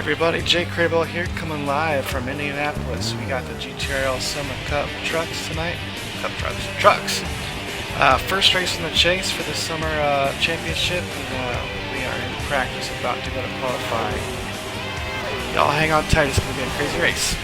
Everybody, Jake Crable here, coming live from Indianapolis. We got the GTRL Summer Cup trucks tonight. Trucks. First race in the chase for the summer championship. We are in practice, about to go to qualifying. Y'all hang on tight, it's going to be a crazy race.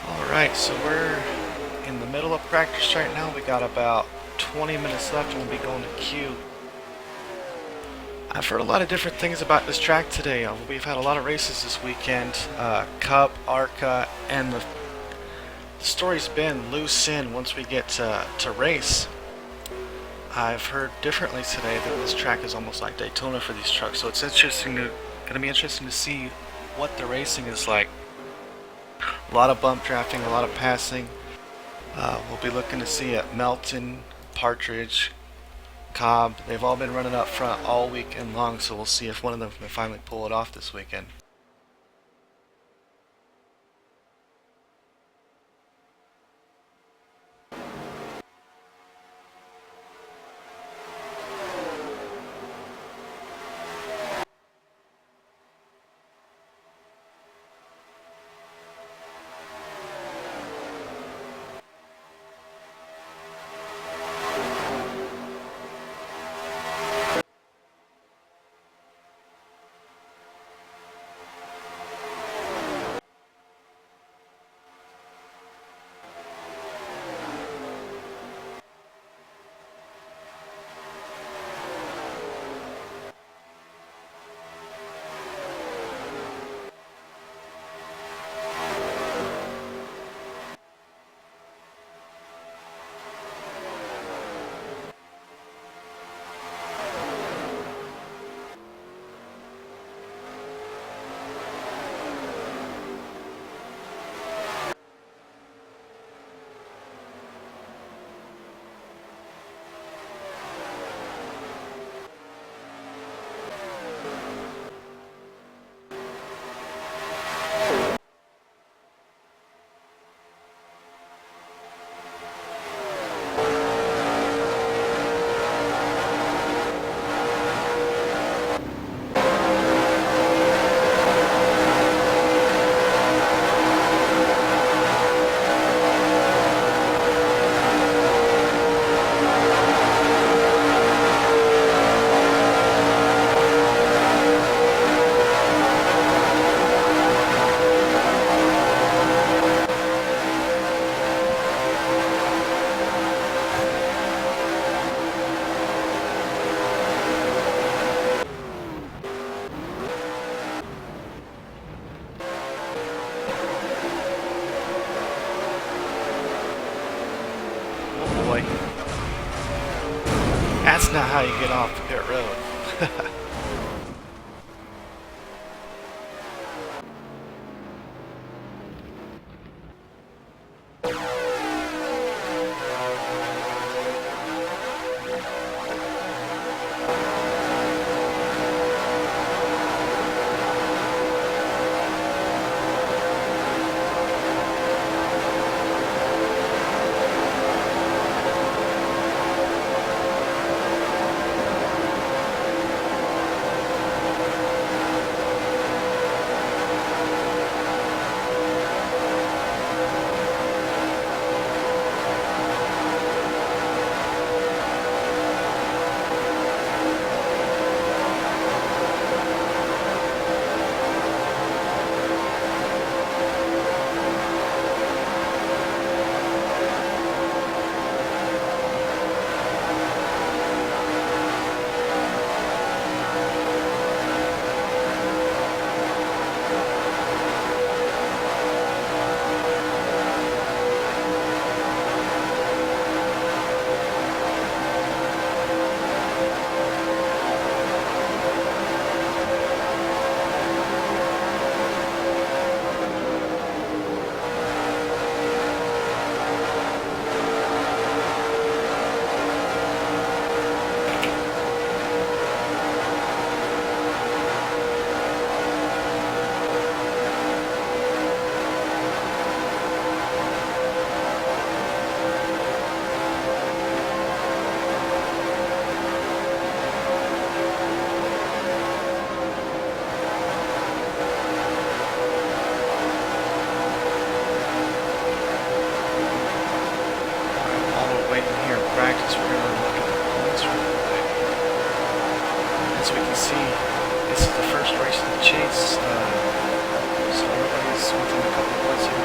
Alright, so we're in the middle of practice right now. We got about 20 minutes left and we'll be going to Q. I've heard a lot of different things about this track today. We've had a lot of races this weekend. Cup, ARCA, and the story's been loose in once we get to race. I've heard differently today that this track is almost like Daytona for these trucks, so it's going to be interesting to see what the racing is like. A lot of bump drafting, a lot of passing. We'll be looking to see at Melton, Partridge, Cobb. They've all been running up front all weekend long, so we'll see if one of them can finally pull it off this weekend. That's not how you get off the pit road.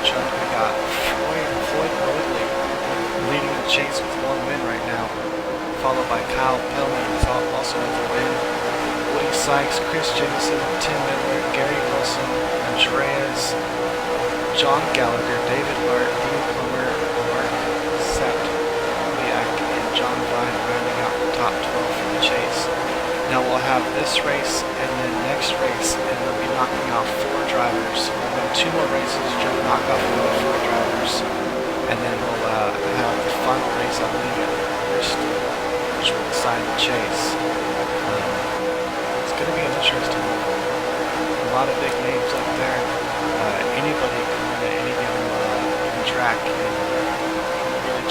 matchup. We got Floyd Woodley leading the chase with 1 win right now, followed by Kyle Pellman, who's also with a win. Woody Sykes, Chris Jameson, Tim Miller, Gary Wilson, Andreas, John Gallagher, David Hart, Dean Plummer, Mark Septiak, and John Vine rounding out the top 12 for the chase. Now we'll have this race and then next race, and we'll be knocking off 4 drivers. We'll have 2 more races to knock off another 4 drivers, and then we'll have the final race, I believe, at the first, which will decide the chase. It's going to be an interesting one. A lot of big names up there. Anybody can win at any given track and really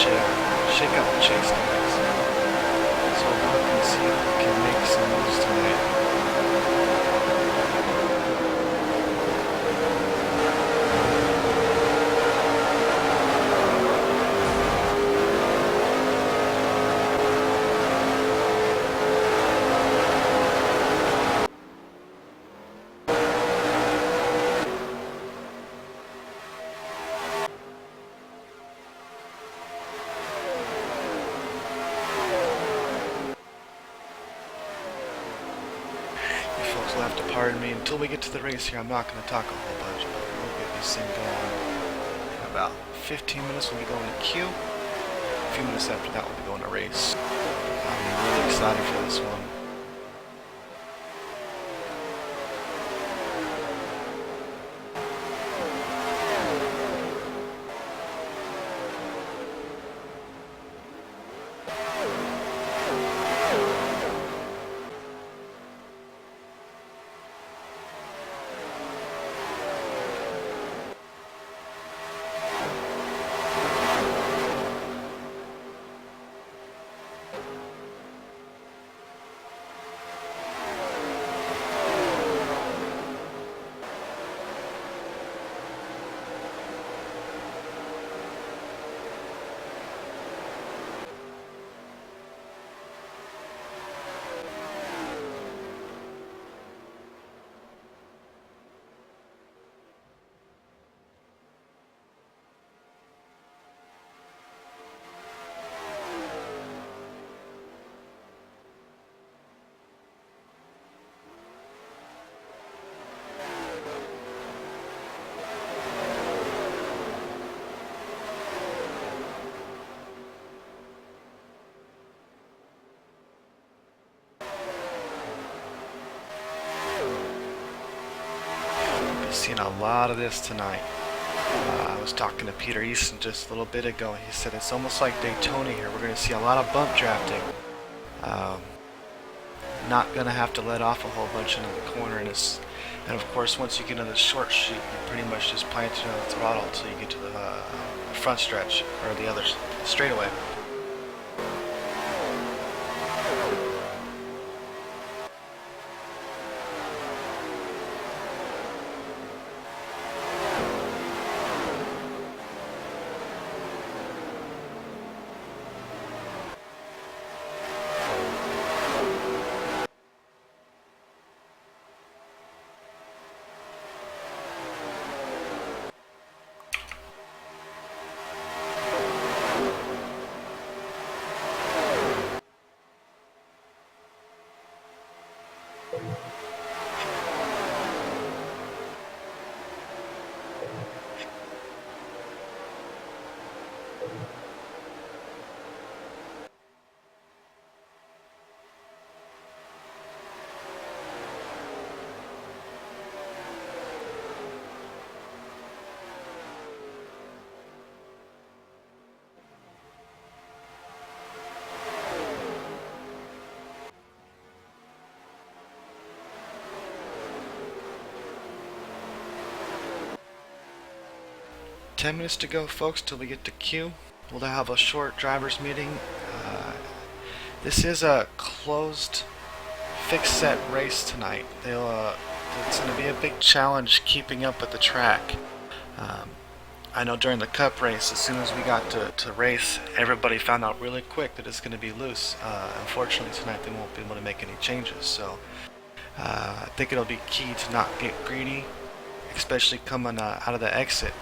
shake up the chase tonight. So we'll look and see if we can make some moves tonight. You'll have to pardon me until we get to the race here. I'm not going to talk a whole bunch, but we'll get this thing going. In about 15 minutes we'll be going to Q. A few minutes after that we'll be going to race. I'm really excited for this one. Seen a lot of this tonight. I was talking to Peter Easton just a little bit ago. He said it's almost like Daytona here. We're going to see a lot of bump drafting. Not going to have to let off a whole bunch into the corner, and of course once you get into the short chute, you pretty much just plant it on the throttle until you get to the front stretch or the other straightaway. Ten minutes to go, folks, till we get to Q. We'll have a short driver's meeting. This is a closed, fixed set race tonight. It's going to be a big challenge keeping up with the track. I know during the Cup race, as soon as we got to race, everybody found out really quick that it's going to be loose. Unfortunately, tonight they won't be able to make any changes. So I think it'll be key to not get greedy, especially coming out of the exit.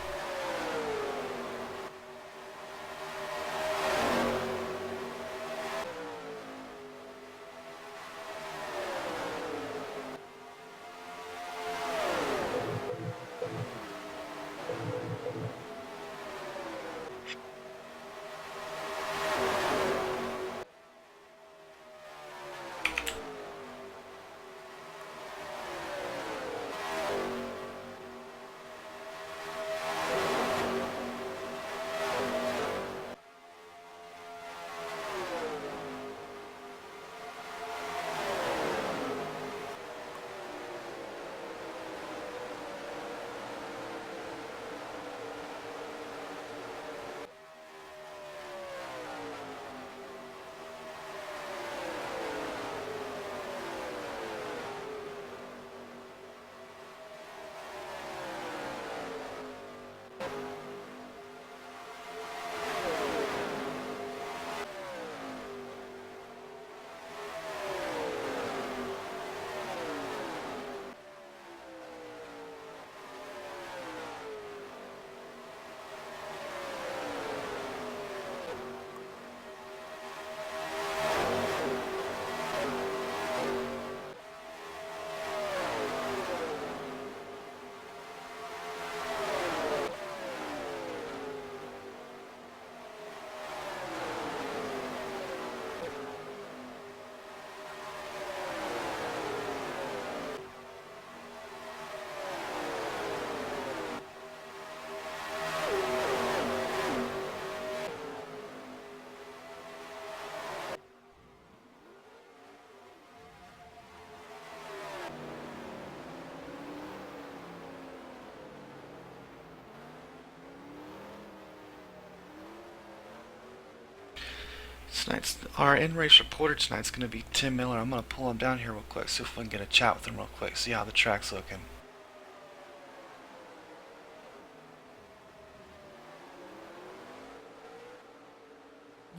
Our in-race reporter tonight's going to be Tim Miller. I'm going to pull him down here real quick, see if we can get a chat with him real quick, see how the track's looking.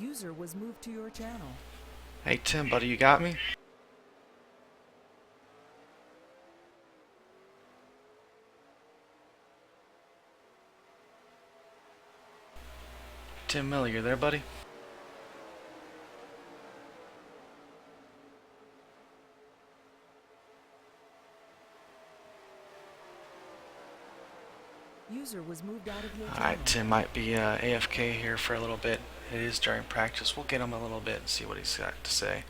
User was moved to your channel. Hey Tim, buddy, you got me? Tim Miller, you there, buddy? User was moved out of your channel. Alright, Tim might be AFK here for a little bit. It is during practice. We'll get him a little bit and see what he's got to say.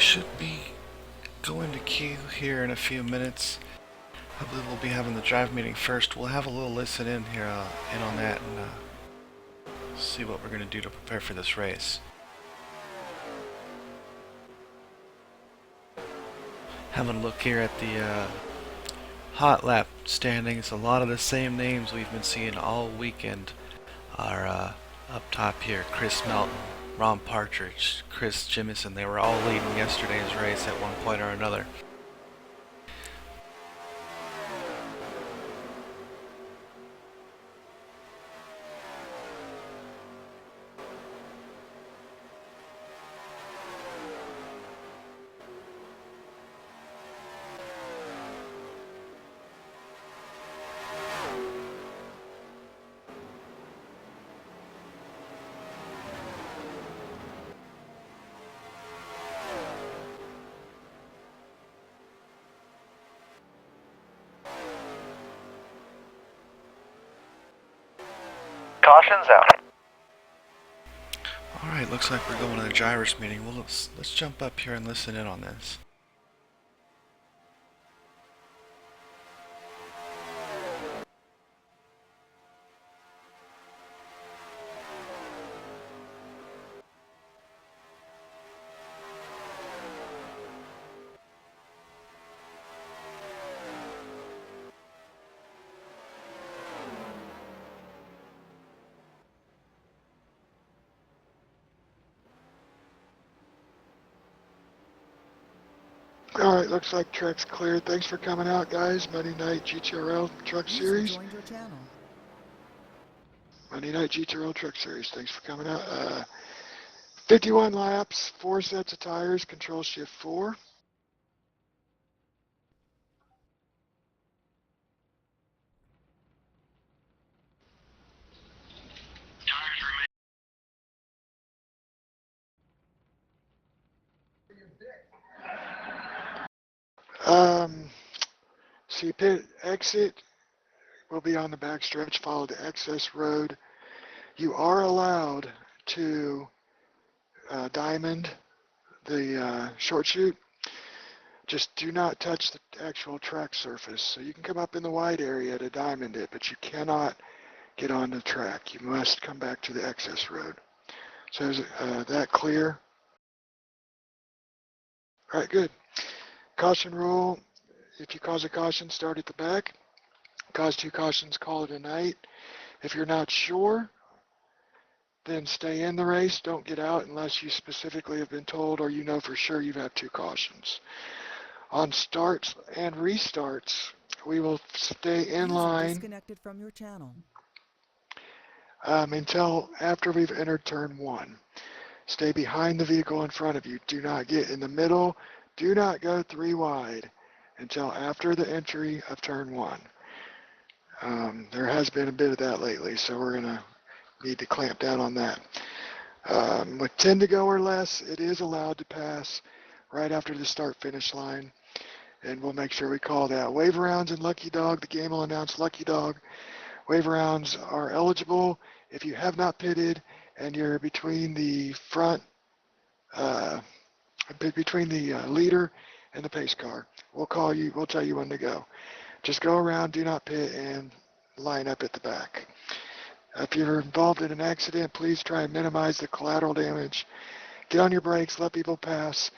should be going to queue here in a few minutes. I believe we'll be having the drive meeting first. We'll have a little listen in here, in on that, and see what we're going to do to prepare for this race. Having a look here at the hot lap standings. A lot of the same names we've been seeing all weekend are up top here. Chris Melton, Ron Partridge, Chris Jimison. They were all leading yesterday's race at one point or another. Caution's out. Alright, looks like we're going to the Gyrus meeting. Well, let's jump up here and listen in on this. Alright, looks like track's cleared. Thanks for coming out, guys. Monday Night GTRL Truck User Series. joined your channel. Monday Night GTRL Truck Series. Thanks for coming out. 51 laps, 4 sets of tires, control shift 4. So you pit exit will be on the back stretch, follow the access road. You are allowed to diamond the short chute. Just do not touch the actual track surface. So you can come up in the wide area to diamond it, but you cannot get on the track. You must come back to the access road. So is that clear? All right, good. Caution rule, if you cause a caution, start at the back. Cause 2 cautions, call it a night. If you're not sure, then stay in the race. Don't get out unless you specifically have been told or you know for sure you've had 2 cautions. On starts and restarts, we will stay in User line disconnected from your channel. until after we've entered turn 1. Stay behind the vehicle in front of you. Do not get in the middle. Do not go 3 wide until after the entry of turn 1. There has been a bit of that lately, so we're going to need to clamp down on that. With 10 to go or less, it is allowed to pass right after the start-finish line, and we'll make sure we call that. Wave rounds and Lucky Dog, the game will announce Lucky Dog. Wave rounds are eligible if you have not pitted and you're between the front, between the leader and the pace car. We'll call you, we'll tell you when to go. Just go around, do not pit, and line up at the back. If you're involved in an accident, please try and minimize the collateral damage. Get on your brakes, let people pass.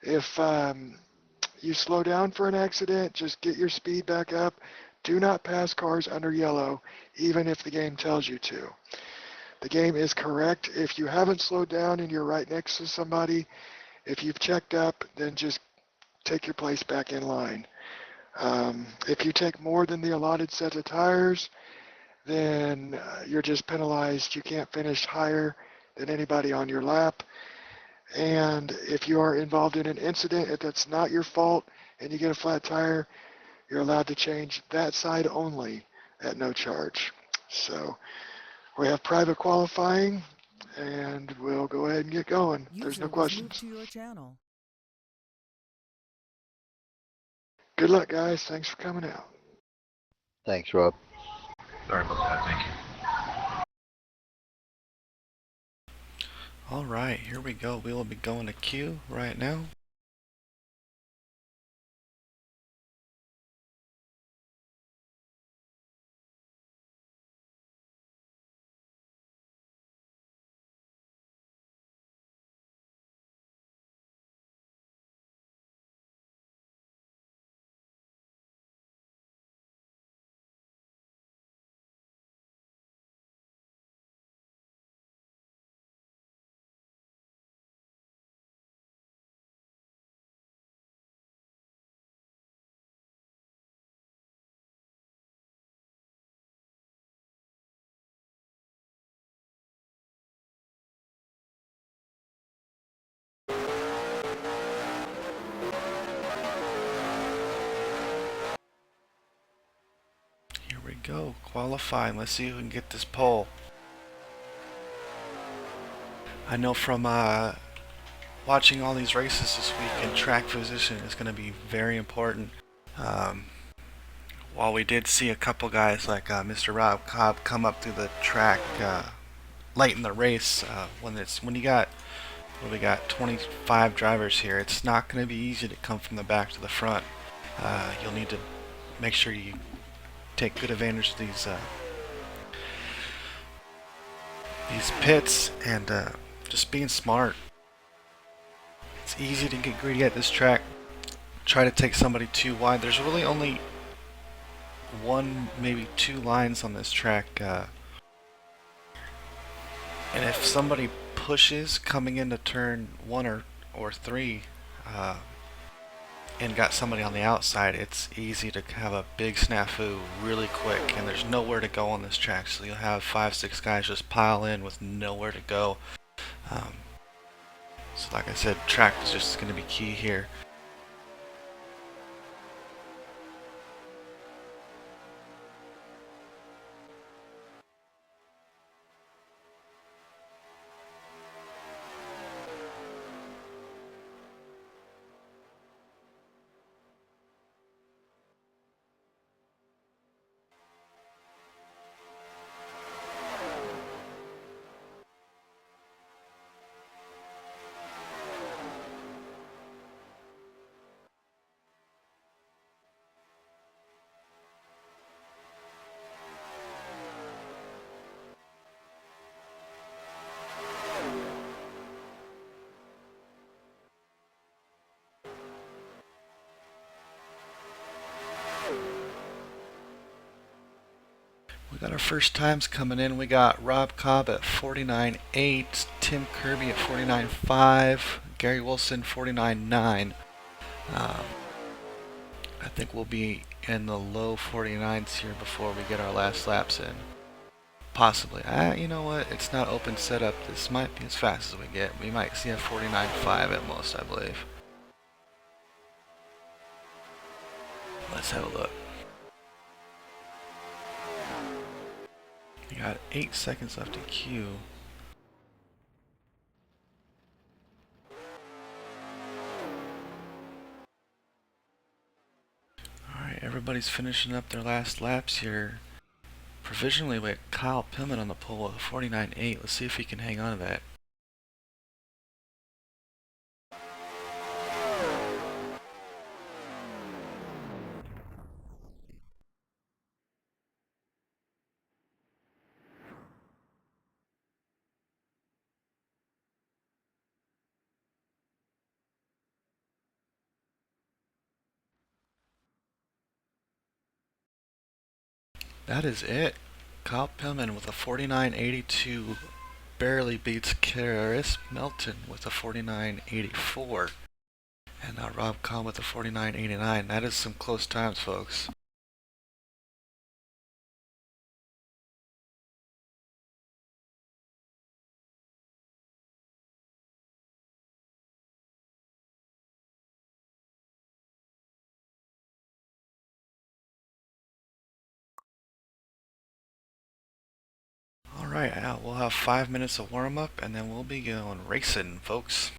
If you slow down for an accident, just get your speed back up. Do not pass cars under yellow, even if the game tells you to. The game is correct. If you haven't slowed down and you're right next to somebody, if you've checked up, then just take your place back in line. If you take more than the allotted set of tires, then you're just penalized. You can't finish higher than anybody on your lap. And if you are involved in an incident, if that's not your fault and you get a flat tire, you're allowed to change that side only at no charge. So we have private qualifying, and we'll go ahead and get going. There's no User was moved questions. to your channel. Good luck, guys. Thanks for coming out. Thanks, Rob. Sorry about that, thank you. Alright, here we go. We will be going to queue right now. Here we go, qualifying. Let's see who can get this pole. I know from watching all these races this weekend, track position is going to be very important. Um, while we did see a couple guys like Mr. Rob Cobb come up through the track late in the race, when you got we got 25 drivers here, it's not going to be easy to come from the back to the front. You'll need to make sure you take good advantage of these pits and just being smart. It's easy to get greedy at this track. Try to take somebody too wide. There's really only one, maybe two lines on this track. And if somebody pushes coming into turn 1 or 3 and got somebody on the outside, it's easy to have a big snafu really quick, and there's nowhere to go on this track, so you'll have 5-6 guys just pile in with nowhere to go. So like I said, track is just going to be key here. We got our first times coming in. We got Rob Cobb at 49.8, Tim Kirby at 49.5, Gary Wilson 49.9. I think we'll be in the low 49s here before we get our last laps in. Possibly. You know what? It's not open setup. This might be as fast as we get. We might see a 49.5 at most, I believe. Let's have a look. We got 8 seconds left in queue. Alright, everybody's finishing up their last laps here. Provisionally with Kyle Pillman on the pole with a 49.8. Let's see if he can hang on to that. That is it. Kyle Pillman with a 49.82 barely beats Chris Melton with a 49.84. And Rob Cobb with a 49.89. That is some close times, folks. Alright, we'll have 5 minutes of warm-up and then we'll be going racing, folks.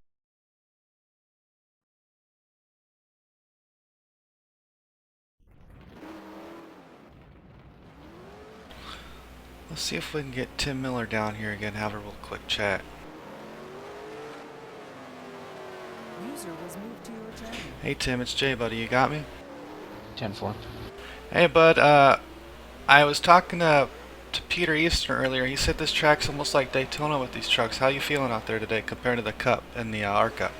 Let's see if we can get Tim Miller down here again, have a real quick chat. User was moved to your channel. Hey Tim, it's Jay, buddy. You got me? 10-4. Hey, bud. I was talking to Peter Easton earlier. He said this track's almost like Daytona with these trucks. How you feeling out there today compared to the Cup and the ARCA?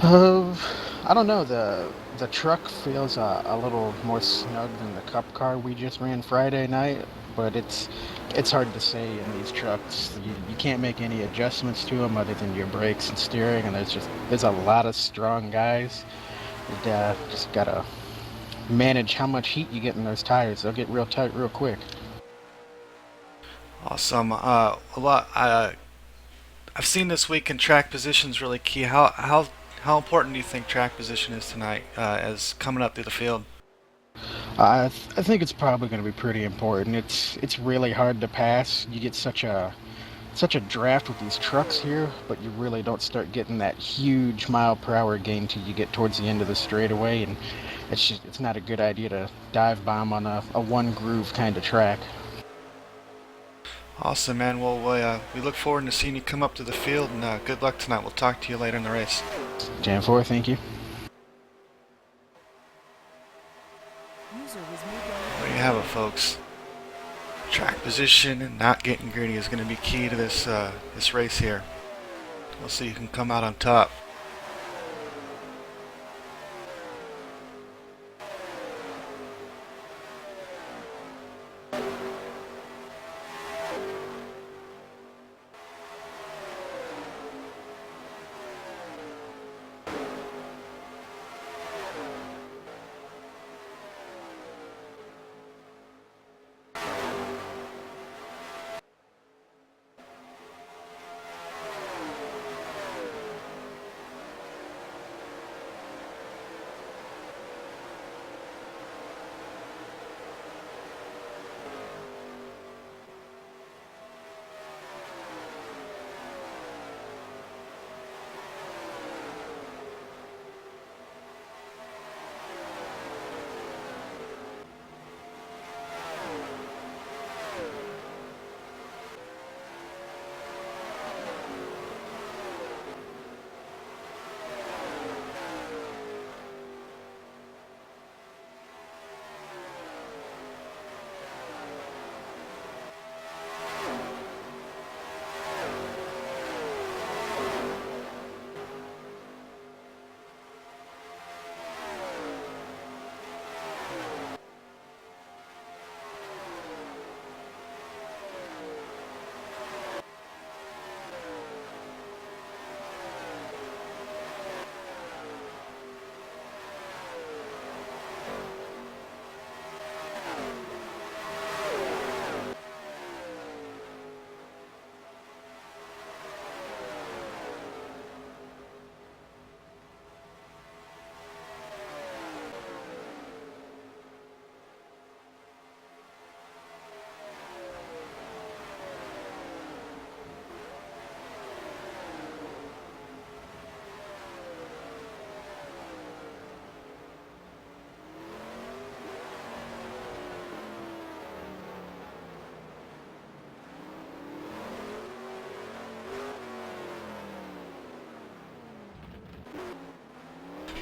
I don't know. The truck feels a little more snug than the Cup car we just ran Friday night, but it's hard to say in these trucks. You can't make any adjustments to them other than your brakes and steering, and there's a lot of strong guys. And, just gotta manage how much heat you get in those tires. They'll get real tight real quick. Awesome. I I've seen this weekend track position's really key. How important do you think track position is tonight as coming up through the field? I think it's probably going to be pretty important. It's really hard to pass. You get such a draft with these trucks here, but you really don't start getting that huge mile per hour gain till you get towards the end of the straightaway, and it's not a good idea to dive bomb on a one groove kind of track. Awesome, man. Well, we look forward to seeing you come up to the field, and good luck tonight. We'll talk to you later in the race. Jan 4, thank you. User was moved on. There you have it, folks. Track position and not getting greedy is going to be key to this race here. We'll see who can come out on top.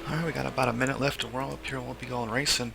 Alright, we got about a minute left and we're all up here and we'll be going racing.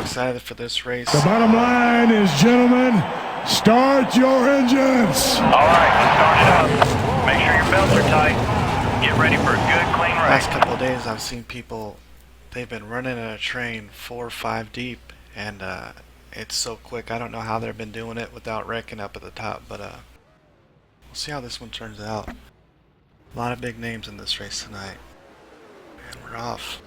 Excited for this race. The bottom line is, gentlemen, start your engines. All right, let's start it up. Make sure your belts are tight. Get ready for a good, clean race. Last couple of days, I've seen people they've been running a train 4 or 5 deep, and it's so quick. I don't know how they've been doing it without wrecking up at the top, but we'll see how this one turns out. A lot of big names in this race tonight. And we're off.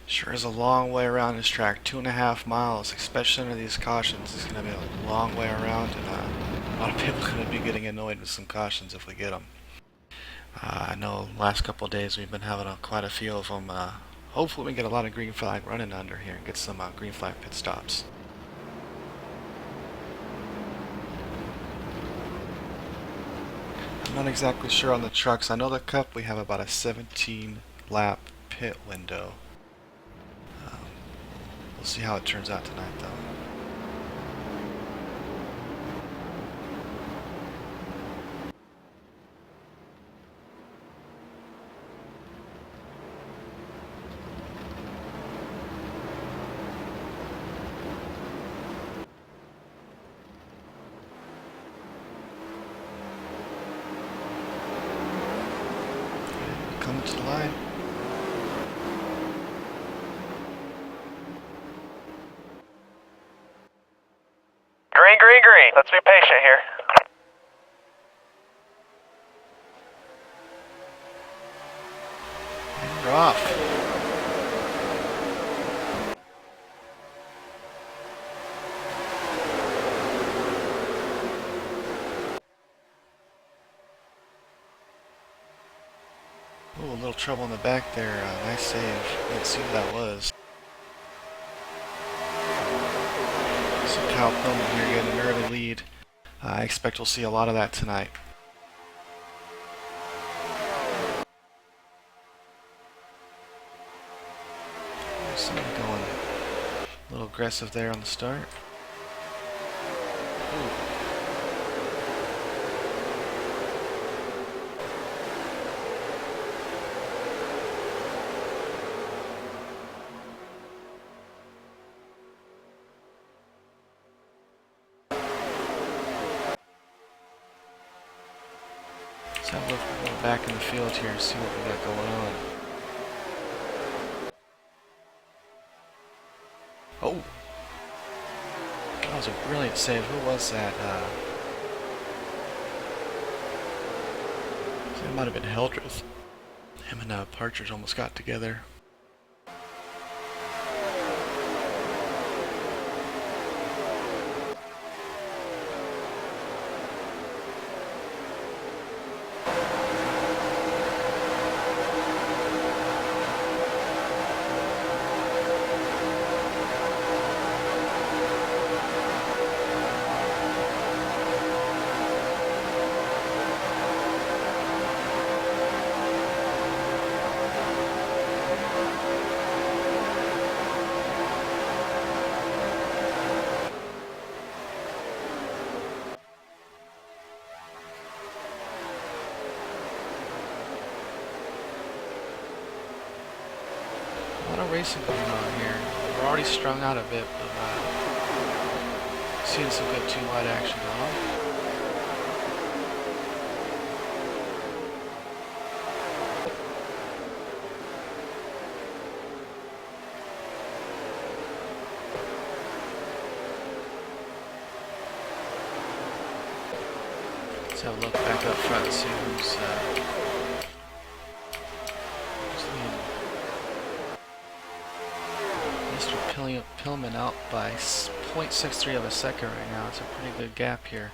Sure is a long way around this track, 2.5 miles, especially under these cautions. It's going to be a long way around, and a lot of people are going to be getting annoyed with some cautions if we get them. I know the last couple of days we've been having quite a few of them. Hopefully we get a lot of green flag running under here and get some green flag pit stops. I'm not exactly sure on the trucks. I know the Cup we have about a 17 lap pit window. We'll see how it turns out tonight, though. Okay, coming to the line. Green, green, green. Let's be patient here. And we're off. Oh, a little trouble in the back there. Nice save. Didn't see who that was. So Kyle Pillman here getting an early lead. I expect we'll see a lot of that tonight. Somebody going a little aggressive there on the start. Ooh. Let's have a look back in the field here and see what we got going on. Oh! That was a brilliant save. Who was that? It might have been Heldreth. Him and Partridge almost got together. A lot of racing going on here. We're already strung out a bit, but seeing some good 2 wide action going on. Let's have a look back up front and see who's leading. Mr. Pillman out by 0.63 of a second right now. It's a pretty good gap here.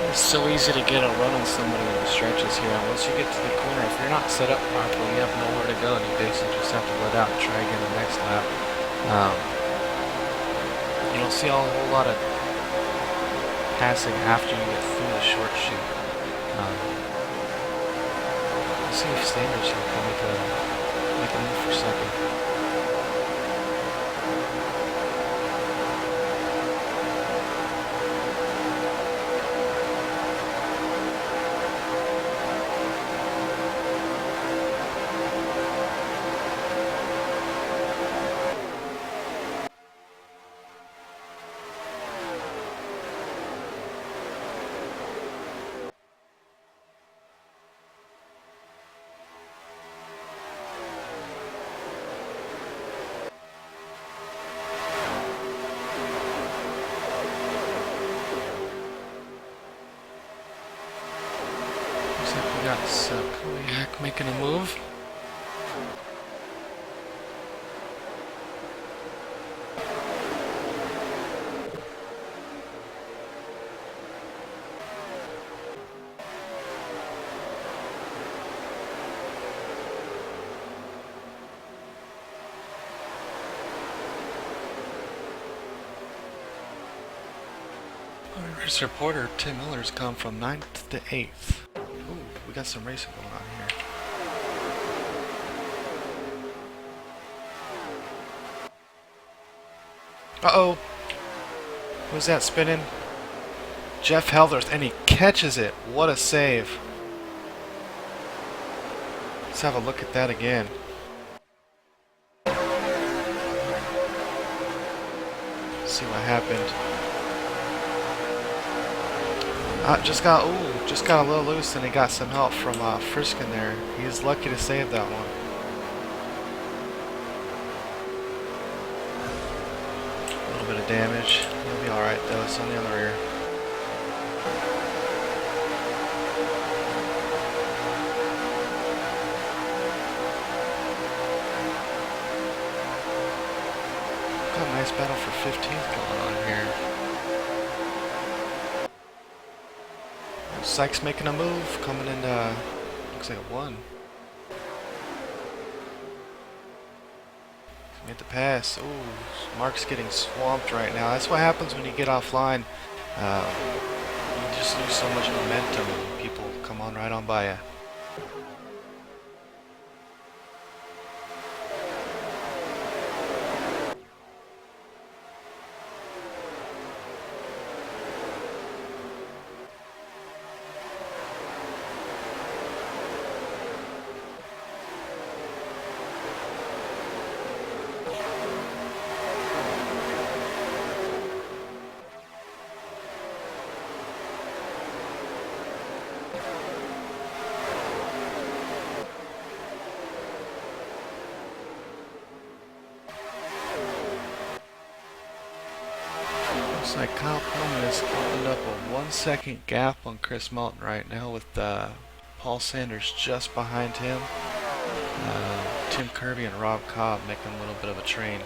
It's so easy to get a run on somebody in the stretches here. And once you get to the corner, if you're not set up properly, you have nowhere to go, and you basically just have to let out and try again the next lap. You don't see a whole lot of passing after you get through the short chute. Let's see if Sanders can make a move for second. Looks like we got Kodiak making a move. Our race reporter, Tim Miller's come from 9th to 8th. Ooh, we got some racing going on here. Uh-oh. Who's that spinning? Jeff Helderth, and he catches it. What a save. Let's have a look at that again. See what happened. Just got a little loose, and he got some help from Friskin there. He's lucky to save that one. A little bit of damage. He'll be alright though, it's only on the rear. Got a nice battle for 15th going on here. Sykes making a move, coming in, looks like a 1. Made the pass. Ooh, Mark's getting swamped right now. That's what happens when you get offline. You just lose so much momentum and people come on right on by you. Looks like Kyle Pullman has opened up a 1-second gap on Chris Melton right now with Paul Sanders just behind him. Tim Kirby and Rob Cobb making a little bit of a train.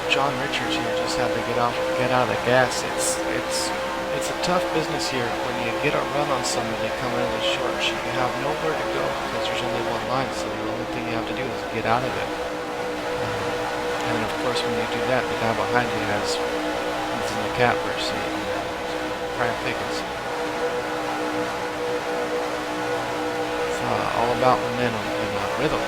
John Richards here just had to get out of the gas. It's a tough business here. When you get a run on somebody coming in the short, you have nowhere to go because there's only one line. So the only thing you have to do is get out of it. And then of course when you do that, the guy behind you he's in the catbird seat. Prime Pickens. It's all about momentum and rhythm.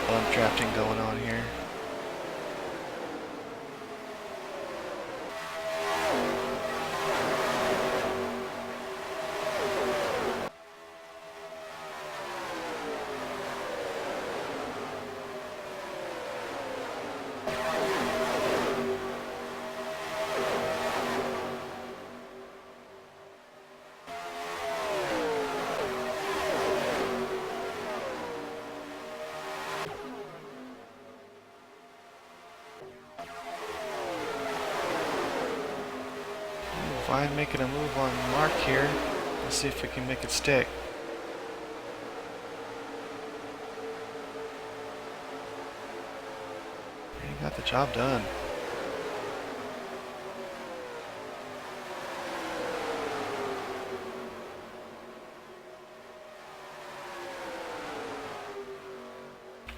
Bump drafting going on here. Fine, making a move on Mark here. Let's see if we can make it stick. He got the job done.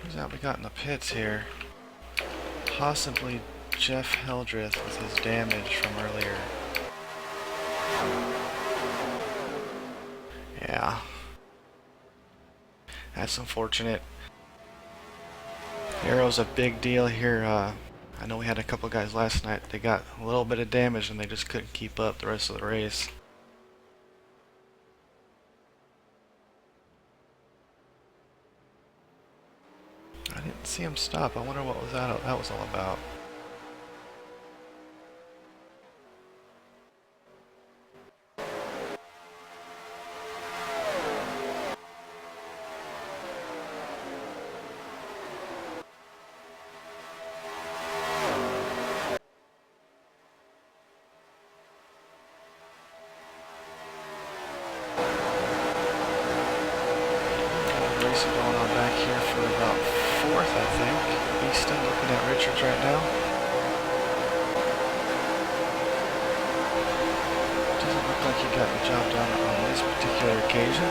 Who's that we got in the pits here? Possibly Jeff Heldreth with his damage from earlier. Yeah, that's unfortunate. Aero's a big deal here. I know we had a couple guys last night. They got a little bit of damage and they just couldn't keep up the rest of the race. I didn't see him stop. I wonder what that was all about. Racing going on back here for about 4th, I think. Easton looking at Richards right now. Doesn't look like he got the job done on this particular occasion.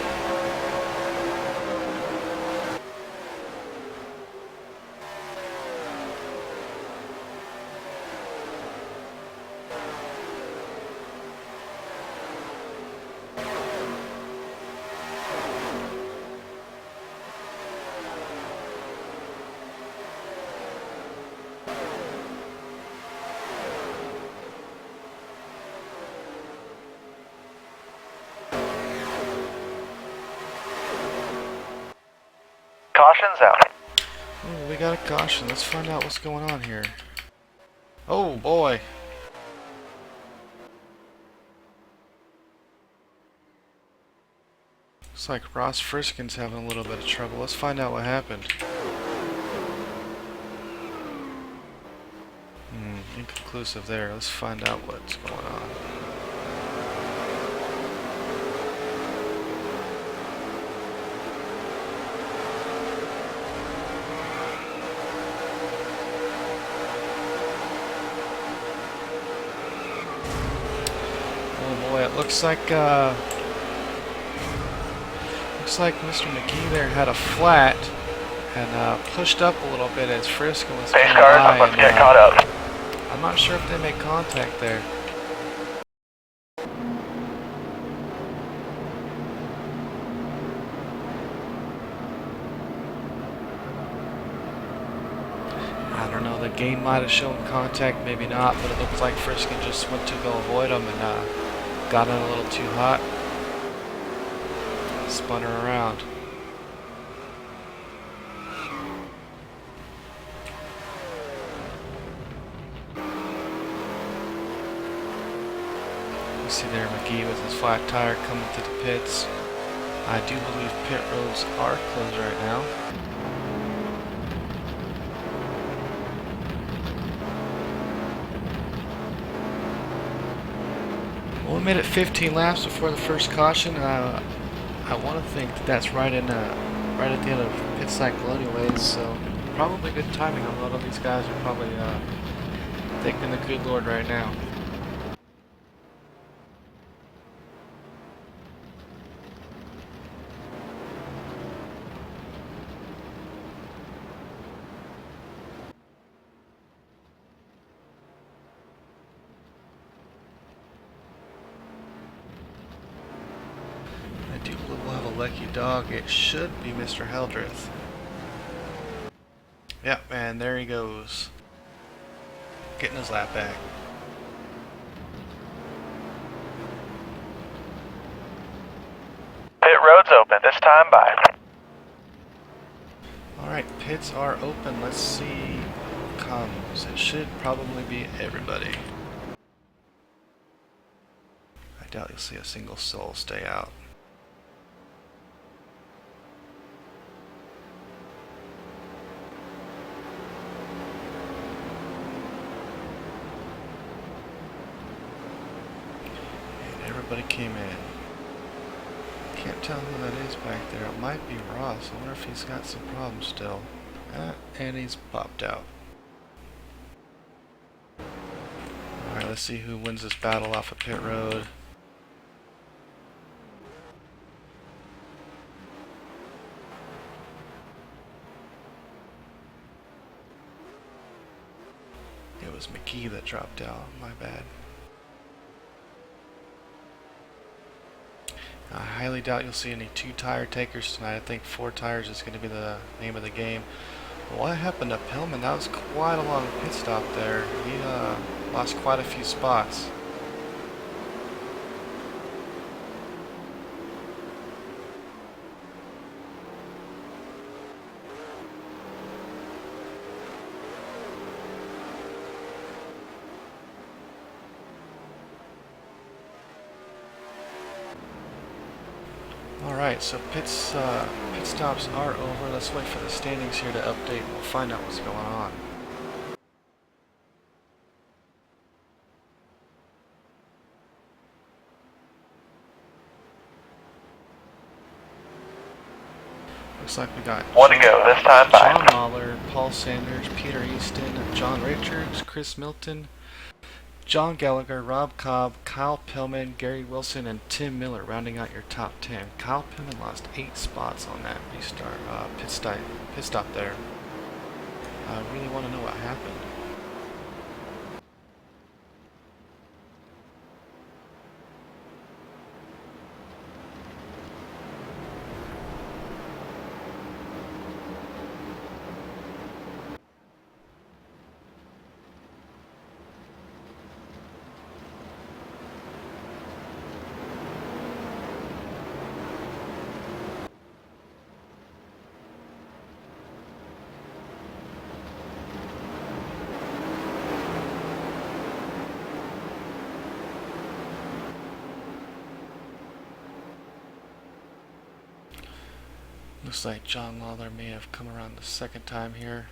Caution's out. Oh, we got a caution. Let's find out what's going on here. Oh boy. Looks like Ross Friskin's having a little bit of trouble. Let's find out what happened. Inconclusive there. Let's find out what's going on. Looks like Mr. McGee there had a flat and pushed up a little bit as Frisco was Pace coming cars, by. let's And, get caught up. I'm not sure if they made contact there. I don't know, the game might have shown contact, maybe not, but it looked like Frisco just went to go avoid them and got in a little too hot. Spun her around. You see there McGee with his flat tire coming to the pits. I do believe pit roads are closed right now. Well, we made it 15 laps before the first caution. I want to think that that's right at the end of pit cycle anyways, so probably good timing. A lot of these guys are probably thanking the good Lord right now. I do believe we'll have a lucky dog. It should be Mr. Heldreth. Yep, and there he goes. Getting his lap back. Pit road's open, this time by. Alright, pits are open. Let's see who comes. It should probably be everybody. I doubt you'll see a single soul stay out. And everybody came in. Can't tell who that is back there. It might be Ross. I wonder if he's got some problems still. And he's popped out. Alright, let's see who wins this battle off of pit road. It was McGee that dropped out. My bad. I highly doubt you'll see any 2 tire takers tonight. I think 4 tires is going to be the name of the game. What happened to Pillman? That was quite a long pit stop there. He lost quite a few spots. Alright, so pit stops are over. Let's wait for the standings here to update and we'll find out what's going on. Looks like we got One to go, this time by. John Lawler, Paul Sanders, Peter Easton, John Richards, Chris Milton, John Gallagher, Rob Cobb, Kyle Pillman, Gary Wilson, and Tim Miller rounding out your top 10. Kyle Pillman lost 8 spots on that restart, pit stop there. I really want to know what happened. Looks like John Lawler may have come around the second time here.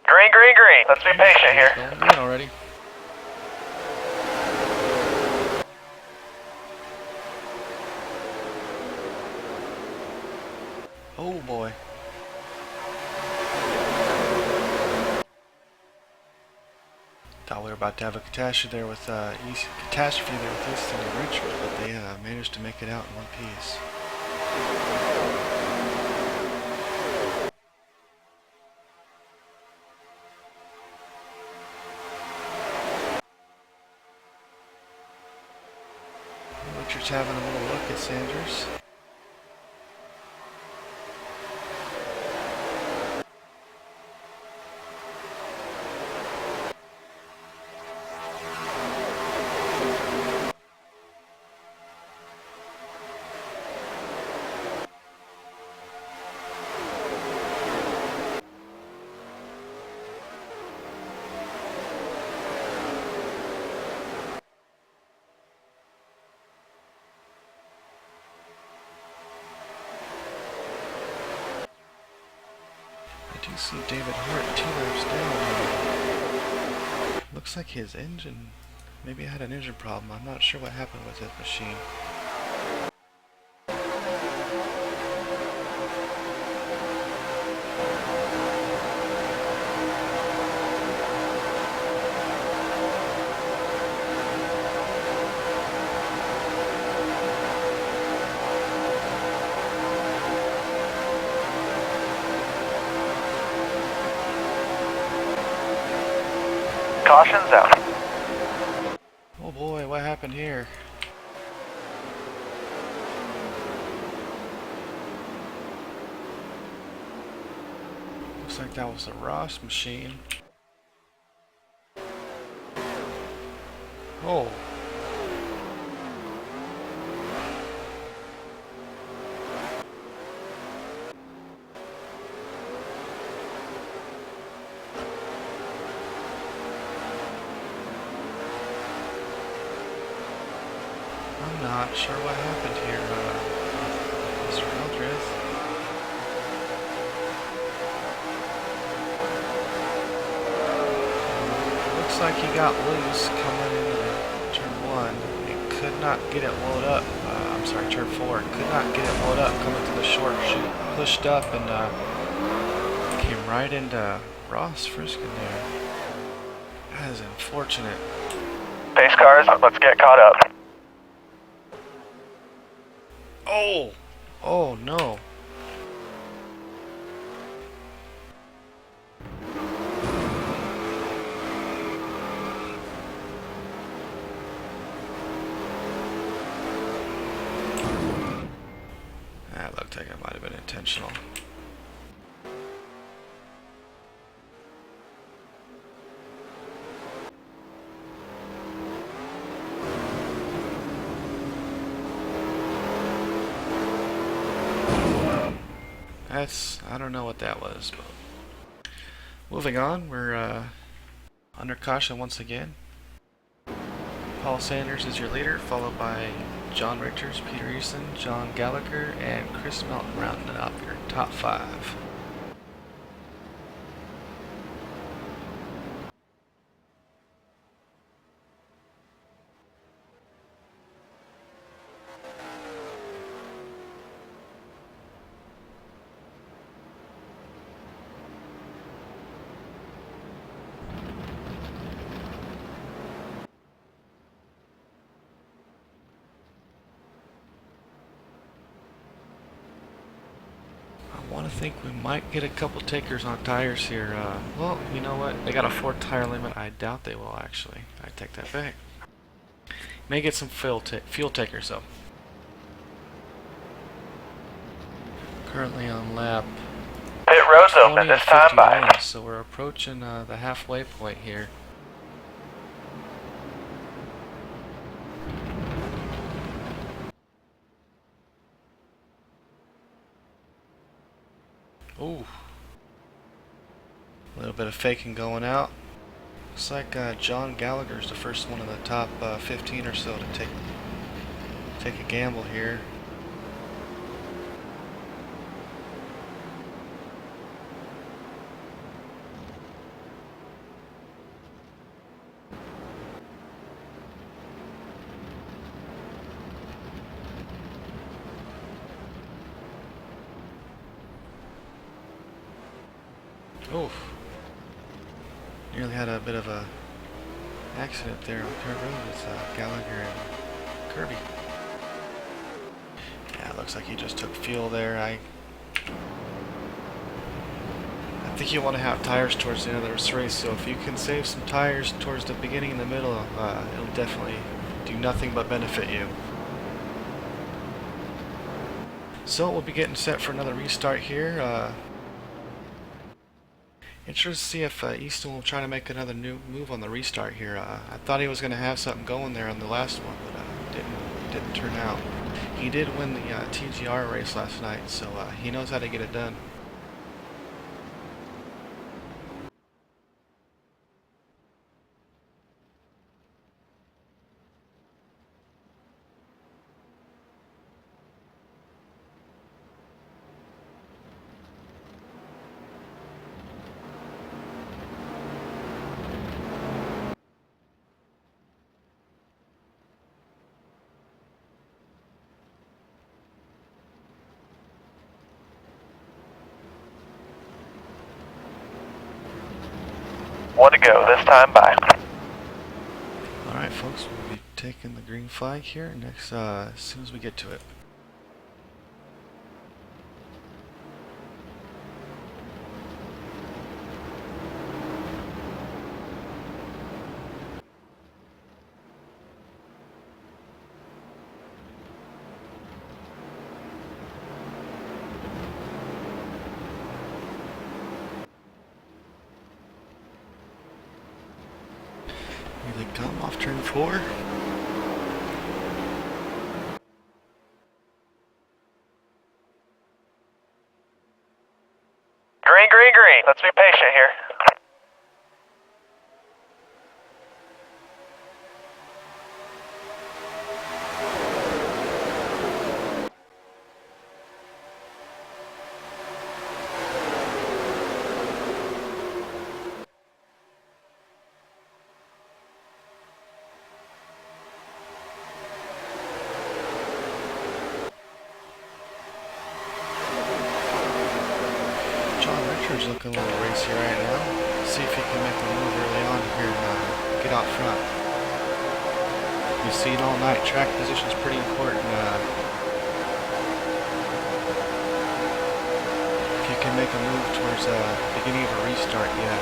Green, green, green. Let's be patient here. Going green already. Oh boy. Thought we were about to have a catastrophe there with Easton and Richard, but they managed to make it out in one piece. Richard's having a little look at Sanders. I do see David Hart 2 laps down. Looks like his engine maybe had an engine problem. I'm not sure what happened with his machine. Caution's out. Oh boy, what happened here? Looks like that was a Ross machine. Oh. I'm not sure what happened here, Mr. Eldrith. Looks like he got loose coming into turn 1. He could not get it loaded up. I'm sorry, turn 4. Could not get it loaded up coming to the short chute. Pushed up and came right into Ross Friskin there. That is unfortunate. Pace cars, let's get caught up. Oh! Oh no. That looked like it might have been intentional. I don't know what that was, but moving on, we're under caution once again. Paul Sanders is your leader, followed by John Richards, Peter Easton, John Gallagher, and Chris Melton rounding up your top 5. I want to think we might get a couple takers on tires here. Well, you know what? They got a 4 tire limit. I doubt they will actually. I take that back. May get some fuel takers though. Currently on lap Pit road's 20 open of this time by. 51, so we're approaching the halfway point here. Ooh. A little bit of faking going out. Looks like John Gallagher's the first one in the top 15 or so to take a gamble here. Oof. Nearly had a bit of a accident there on Pure Road with Gallagher and Kirby. Yeah, looks like he just took fuel there. I think you want to have tires towards the end of this race, so if you can save some tires towards the beginning and the middle, it'll definitely do nothing but benefit you. So we'll be getting set for another restart here. Interested to see if Easton will try to make another new move on the restart here. I thought he was going to have something going there on the last one, but didn't turn out. He did win the TGR race last night, so he knows how to get it done. One to go, this time by. Alright folks, we'll be taking the green flag here next as soon as we get to it. Here they come off turn 4. Green, green, green. Let's be patient here. Richard's looking a little racy right now. See if he can make a move early on here and get out front. We've seen all night, track position's pretty important. If you can make a move towards the beginning of a restart, yeah,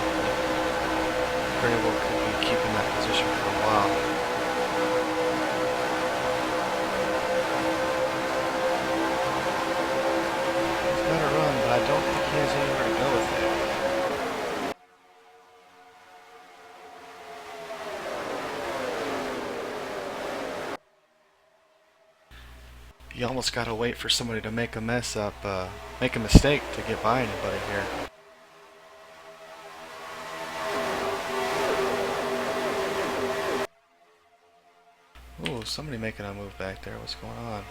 very well could be keeping that position for a while. He's got a run, but I don't think he has anywhere to go with it. You almost gotta wait for somebody to make a mess up, make a mistake to get by anybody here. Ooh, somebody making a move back there. What's going on?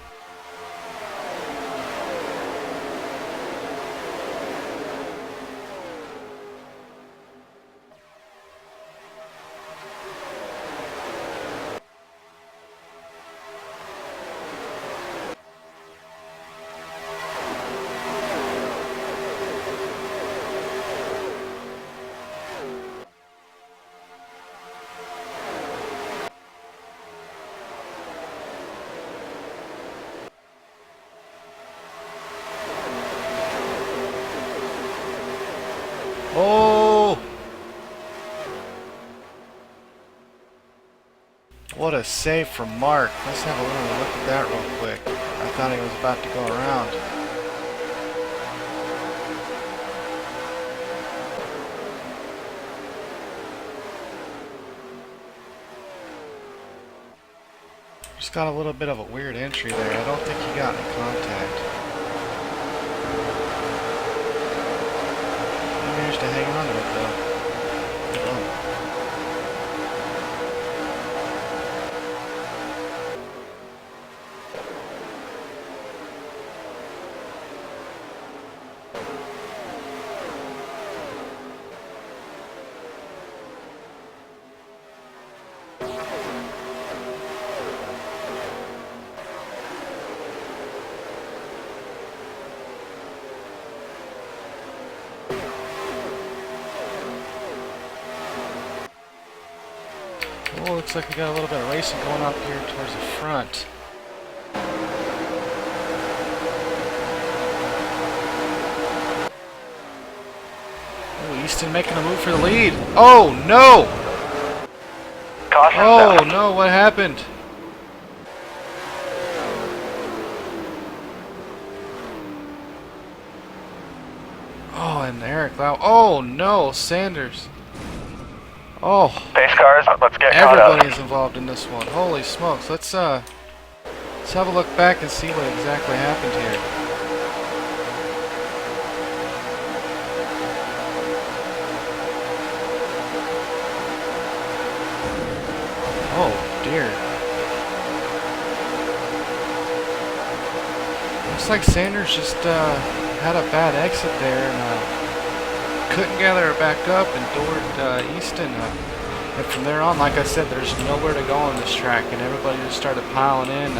Oh! What a save from Mark. Let's have a little look at that real quick. I thought he was about to go around. Just got a little bit of a weird entry there. I don't think he got any contact. He managed to hang on to it though. Oh, looks like we got a little bit of racing going up here towards the front. Oh, Easton making a move for the lead. Oh, no! Caution Oh, south. no, what happened? Oh, and Eric Lau. Oh, no, Sanders. Oh, Pace cars, let's get caught up. everybody is involved in this one. Holy smokes. Let's have a look back and see what exactly happened here. Oh, dear. Looks like Sanders just had a bad exit there and couldn't gather her back up and doored Easton. And from there on, like I said, there's nowhere to go on this track, and everybody just started piling in.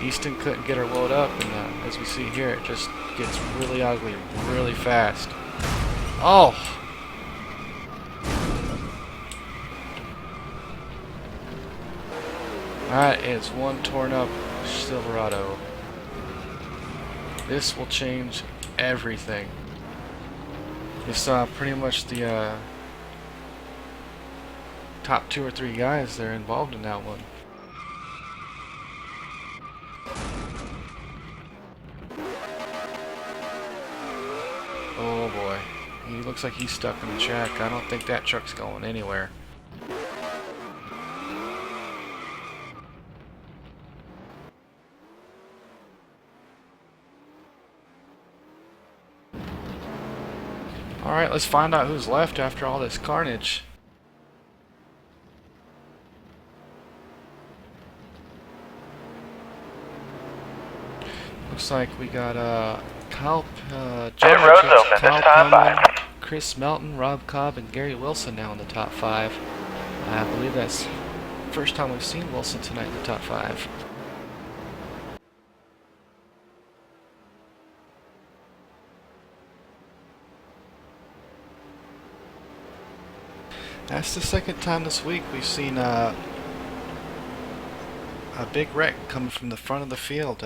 Easton couldn't get her load up, and as we see here, it just gets really ugly really fast. Oh! That is one torn up Silverado. This will change everything. We saw pretty much the top 2 or 3 guys that are involved in that one. Oh boy, he looks like he's stuck in the track. I don't think that truck's going anywhere. Alright, let's find out who's left after all this carnage. Looks like we got Kyle, Pit road's open, this time Pelman, 5. Chris Melton, Rob Cobb, and Gary Wilson now in the top 5. I believe that's the first time we've seen Wilson tonight in the top 5. That's the second time this week we've seen a big wreck coming from the front of the field.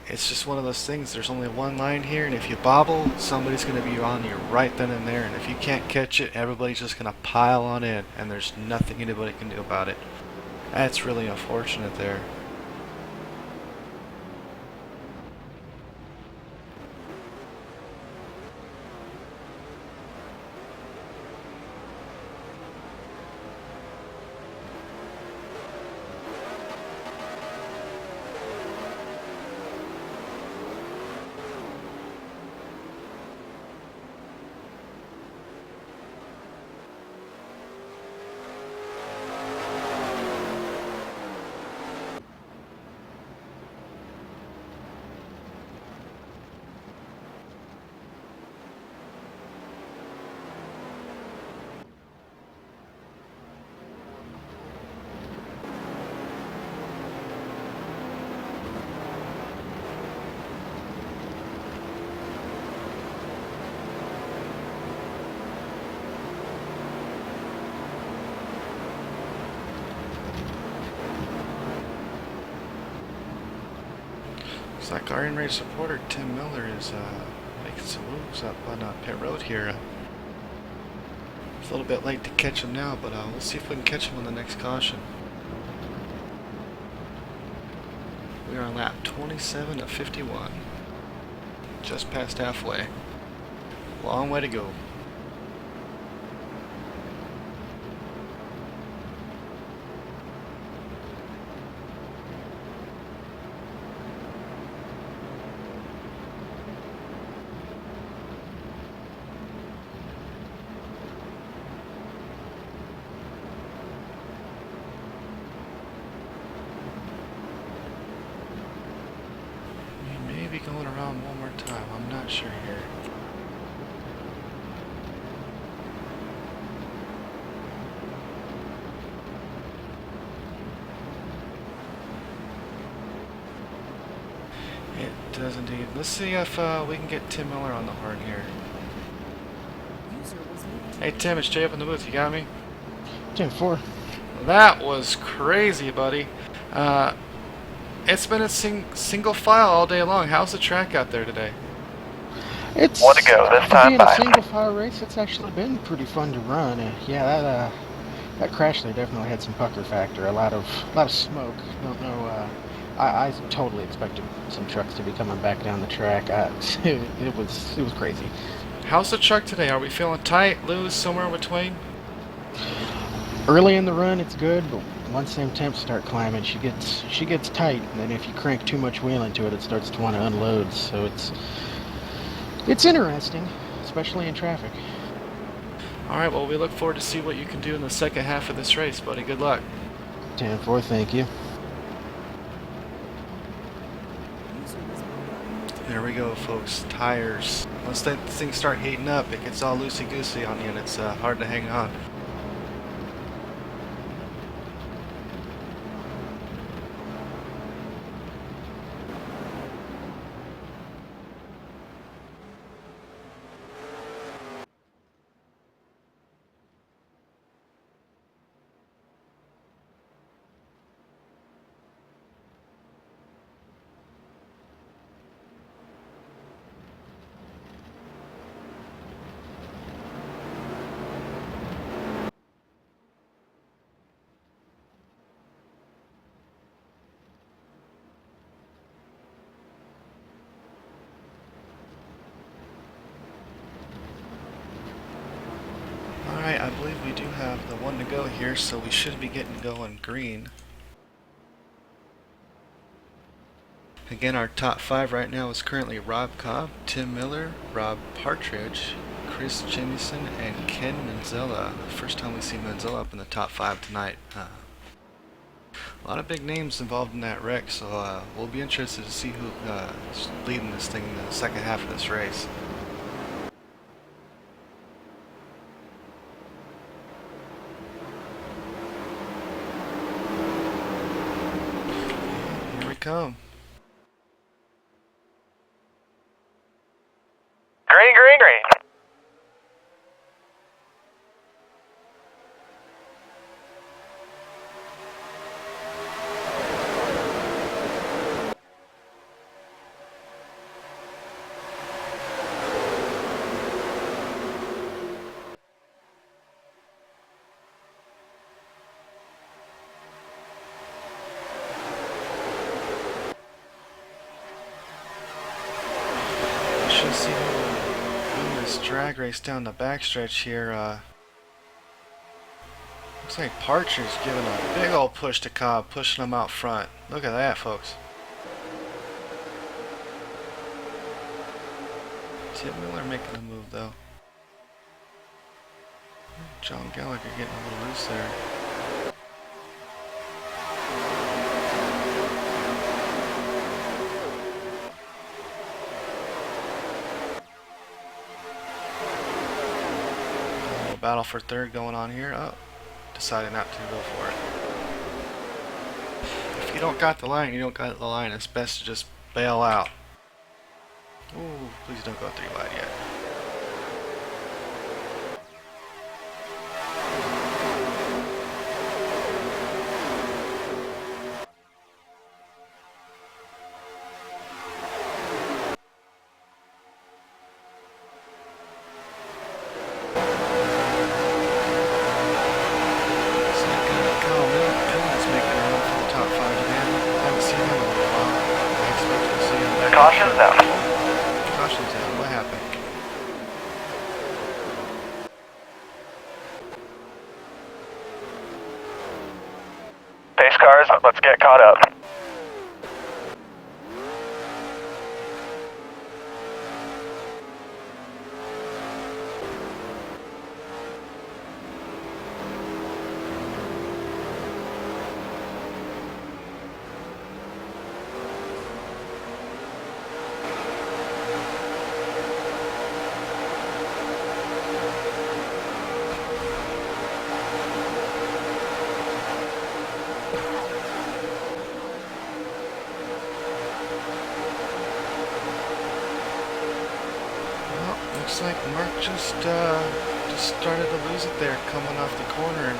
It's just one of those things. There's only one line here, and if you bobble, somebody's going to be on you right then and there. And if you can't catch it, everybody's just going to pile on in, and there's nothing anybody can do about it. That's really unfortunate there. Looks like our in-race supporter Tim Miller is making some moves up on pit road here. It's a little bit late to catch him now, but we'll see if we can catch him on the next caution. We are on lap 27 of 51. Just past halfway. Long way to go. Going around one more time. I'm not sure here. It does indeed. Let's see if we can get Tim Miller on the horn here. User was moved to Hey Tim, it's Jay up in the booth. You got me? 10-4. That was crazy, buddy. It's been a single file all day long. How's the track out there today? It's One to go, this for time being a by. single file race. It's actually been pretty fun to run. Yeah, that crash there definitely had some pucker factor. A lot of smoke. Don't know. I totally expected some trucks to be coming back down the track. It was crazy. How's the truck today? Are we feeling tight, loose, somewhere in between? Early in the run, it's good, but once them temps start climbing, she gets tight. And then if you crank too much wheel into it, it starts to want to unload. So it's interesting, especially in traffic. All right. Well, we look forward to see what you can do in the second half of this race, buddy. Good luck. 10-4, thank you. User was moved out. There we go, folks. Tires. Once that things start heating up, it gets all loosey-goosey on you, and it's hard to hang on. Alright, I believe we do have the one to go here, so we should be getting going green. Again, our top 5 right now is currently Rob Cobb, Tim Miller, Rob Partridge, Chris Jemison, and Ken Manzella. First time we see Manzella up in the top 5 tonight. A lot of big names involved in that wreck, so we'll be interested to see who is leading this thing in the second half of this race. Here we come. Green, green, green. Should see who win this drag race down the backstretch here. Looks like Partridge giving a big old push to Cobb, pushing him out front. Look at that, folks. Tim Miller making a move though. John Gallagher getting a little loose there. A little battle for third going on here. Oh, decided not to go for it. If you don't got the line, you don't got the line. It's best to just bail out. Ooh, please don't go 3 wide yet. Caution's out. Caution's out. What happened? Pace cars, let's get caught up. Looks like Mark just started to lose it there, coming off the corner, and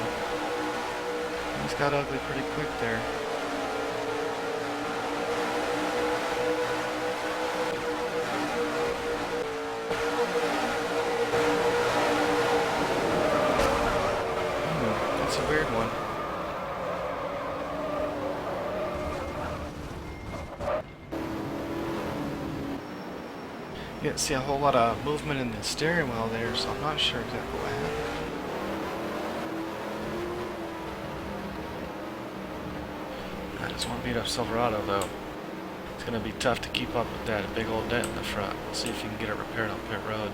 Things got ugly pretty quick there. That's a weird one. You didn't see a whole lot of movement in the steering wheel there, so I'm not sure exactly what happened. I just want to beat up Silverado though. It's going to be tough to keep up with that big old dent in the front. We'll see if you can get it repaired on pit road.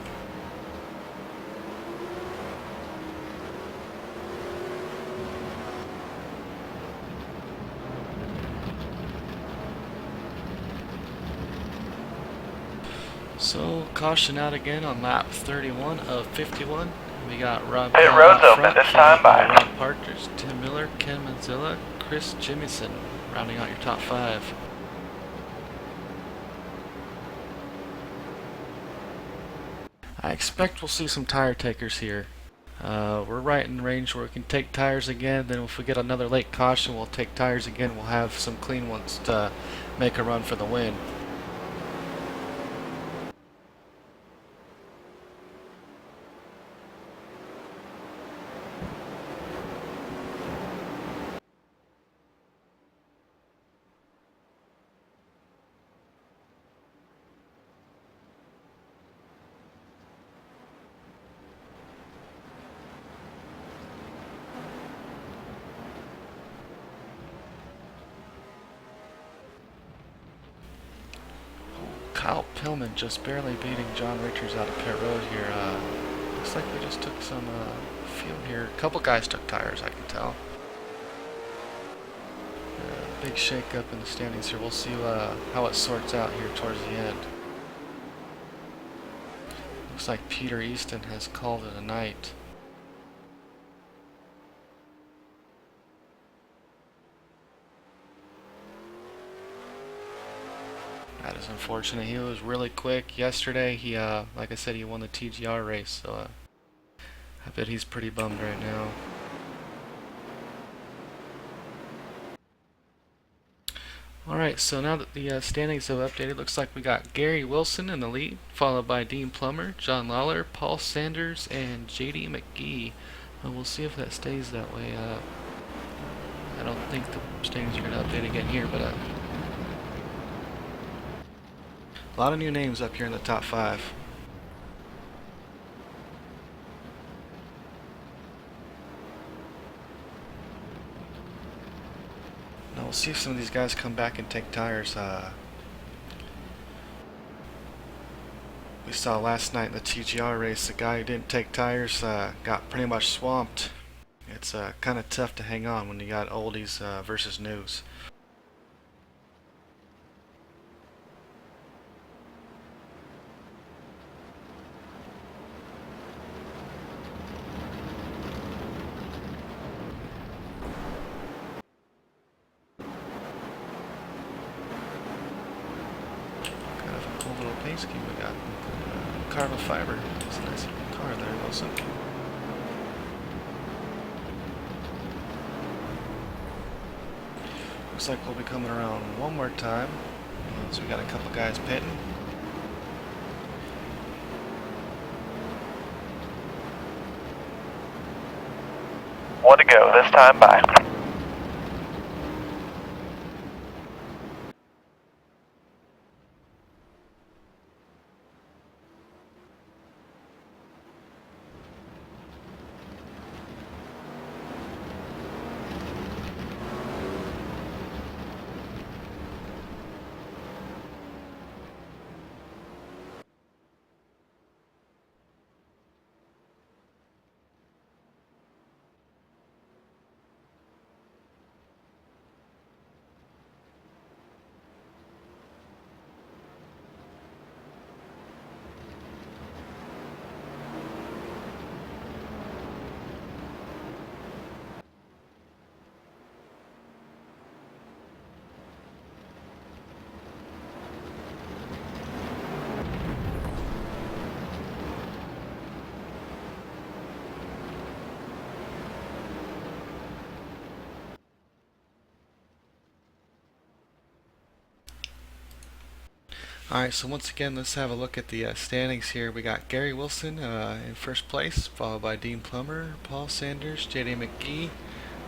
So, caution out again on lap 31 of 51. We got Rob Pit Bell road's out open, front, this time followed by by. Rob Partridge, Tim Miller, Ken Manzilla, Chris Jimison, rounding out your top 5. I expect we'll see some tire takers here. We're right in range where we can take tires again. Then if we get another late caution, we'll take tires again. We'll have some clean ones to make a run for the win. Kyle Pillman just barely beating John Richards out of pit road here. Looks like we just took some fuel here. A couple guys took tires, I can tell. Big shake up in the standings here. We'll see how it sorts out here towards the end. Looks like Peter Easton has called it a night. That is unfortunate. He was really quick yesterday. He, like I said, he won the TGR race, so I bet he's pretty bummed right now. Alright, so now that the standings have updated, looks like we got Gary Wilson in the lead, followed by Dean Plummer, John Lawler, Paul Sanders, and JD McGee. We'll see if that stays that way. I don't think the standings are going to update again here, but a lot of new names up here in the top 5. Now we'll see if some of these guys come back and take tires. We saw last night in the TGR race, the guy who didn't take tires got pretty much swamped. It's kind of tough to hang on when you got oldies versus news. Kind of a cool little paint scheme we got. Carbon fiber. It's a nice car there, Wilson. Looks like we'll be coming around one more time. So we got a couple guys pitting. One to go, this time by. Alright, so once again, let's have a look at the standings here. We got Gary Wilson in first place, followed by Dean Plummer, Paul Sanders, J.D. McGee,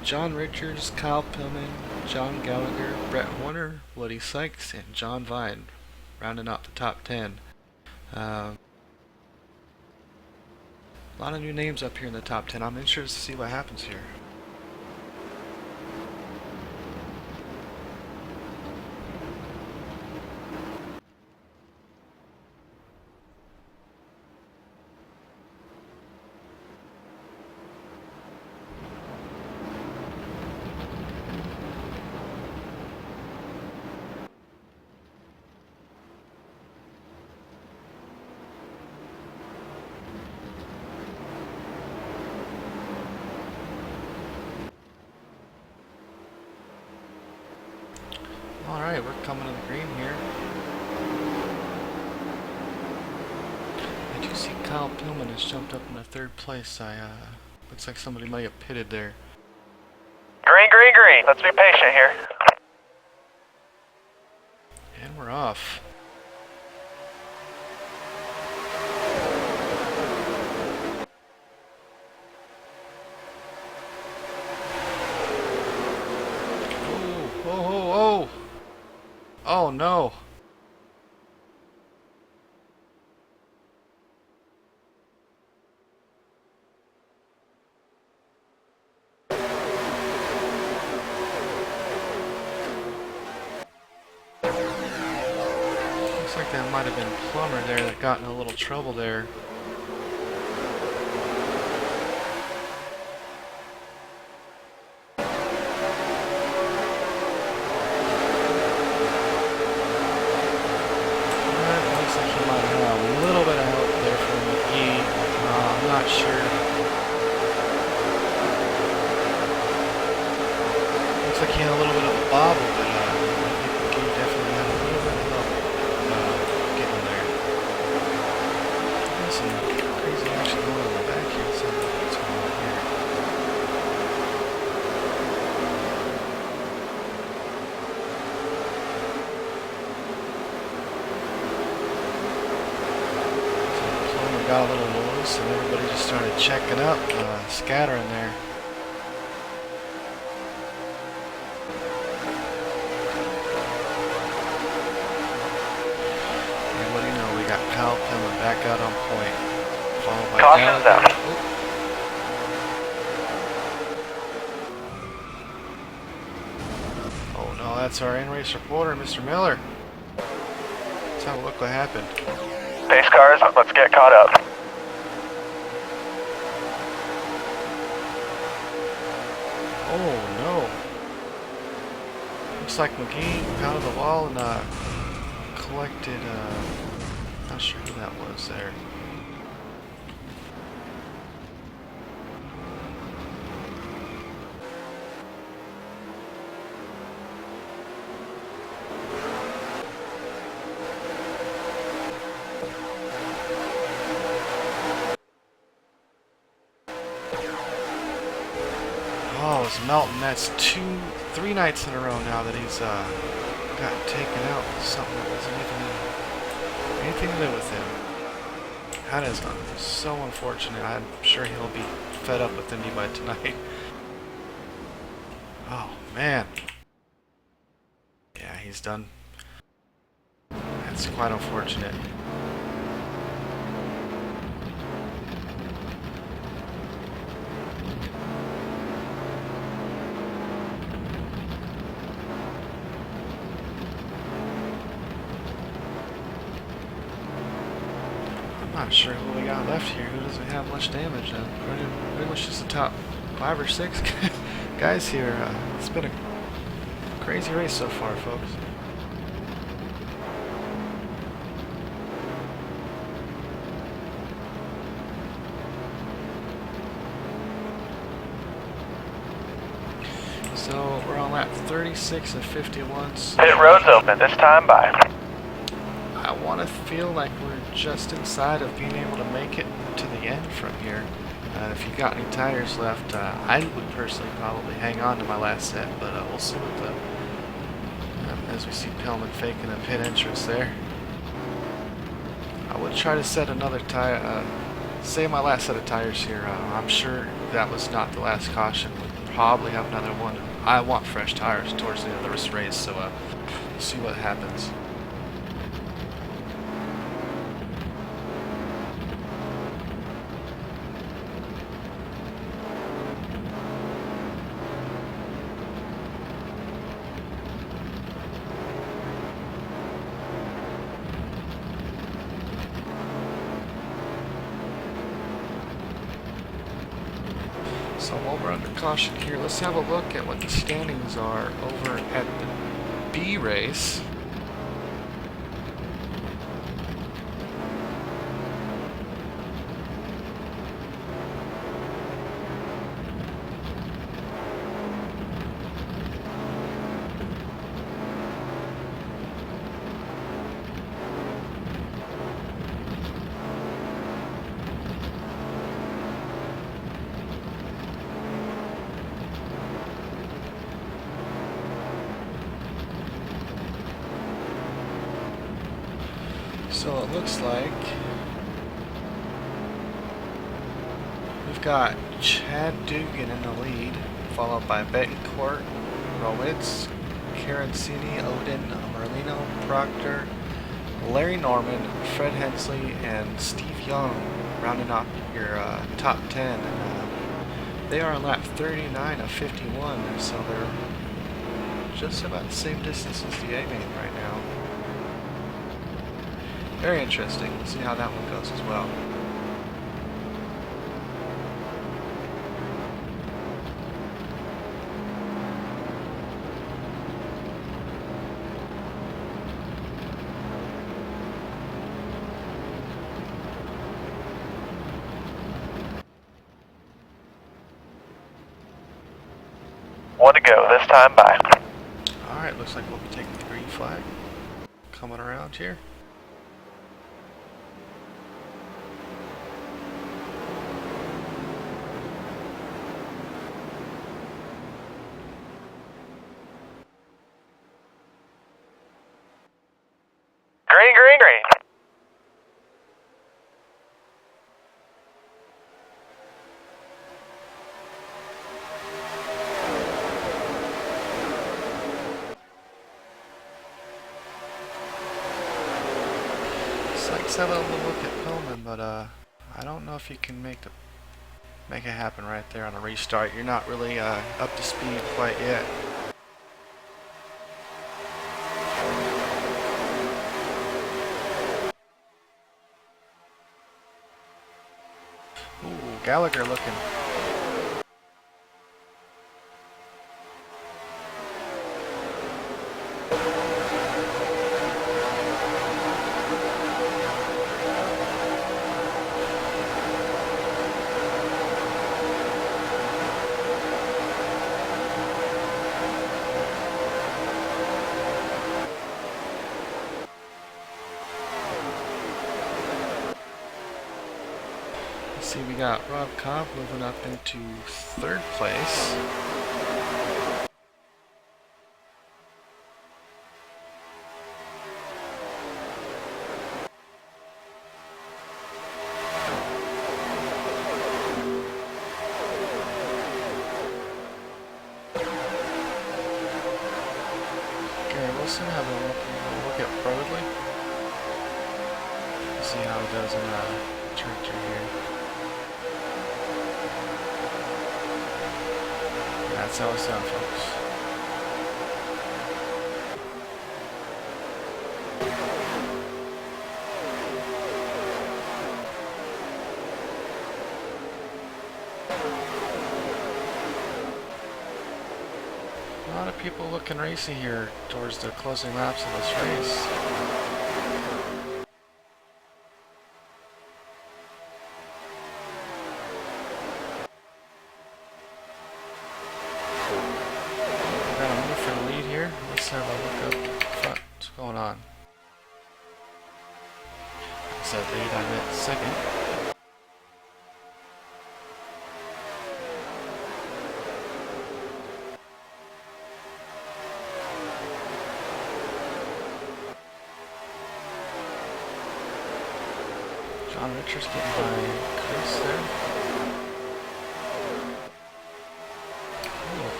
John Richards, Kyle Pillman, John Gallagher, Brett Horner, Woody Sykes, and John Vine, rounding out the top 10. A lot of new names up here in the top 10. I'm interested to see what happens here. Alright, we're coming to the green here. I do see Kyle Pillman has jumped up into third place. Looks like somebody might have pitted there. Green, green, green. Let's be patient here. And we're off. Oh no! Looks like that might have been Plummer there that got in a little trouble there. Looks like he had a little bit of a bobble, but I think McGee definitely had a little bit of help getting there. There's some crazy action going on in the back here. Let's see what's going on here. So Plummer got a little loose, and everybody just started checking up, scattering there. Kyle Pillman back out on point, followed by Caution's out. Oh no, that's our in-race reporter, Mr. Miller. Let's have a look what happened. Pace cars, let's get caught up. Oh no. Looks like McGee pounded the wall and collected not sure who that was there. Oh, it's Melton. That's 3 nights in a row now that he's got taken out with something that wasn't even anything to do with him. That is so unfortunate. I'm sure he'll be fed up with Indy by tonight. Oh man. Yeah, he's done. That's quite unfortunate. I'm not sure who we got left here. Who doesn't have much damage? Pretty much just the top 5 or 6 guys here. It's been a crazy race so far, folks. So we're on lap 36 and 51. Pit road's open. This time by. I want to feel like we're just inside of being able to make it to the end from here. If you've got any tires left, I would personally probably hang on to my last set, but we'll see what the... as we see Pillman faking a pit entrance there. would try to set another tire, save my last set of tires here. I'm sure that was not the last caution. We'll probably have another one. I want fresh tires towards the end of this race, so we'll see what happens. So while we're under caution here, let's have a look at what the standings are over at the B race. So it looks like we've got Chad Dugan in the lead, followed by Betancourt, Rowitz, Carancini, Odin, Merlino, Proctor, Larry Norman, Fred Hensley, and Steve Young rounding off your top 10. And, they are on lap 39 of 51, so they're just about the same distance as the A-main right now. Very interesting. We'll see how that one goes as well. One to go, this time by. Alright, looks like we'll be taking the green flag. Coming around here. Green, green, green. Sykes had a little look at Pillman, but I don't know if you can make it happen right there on a restart. You're not really up to speed quite yet. Ooh, Gallagher looking. See, we got Rob Cobb moving up into third place. Gary Wilson having a look at Broadley. See how he does in the tractor here. That's how it's done, folks. A lot of people looking racy here towards the closing laps of this race. Let's have a look up front. What's going on? I said lead, I meant second. John Richards getting by Chris there. Ooh.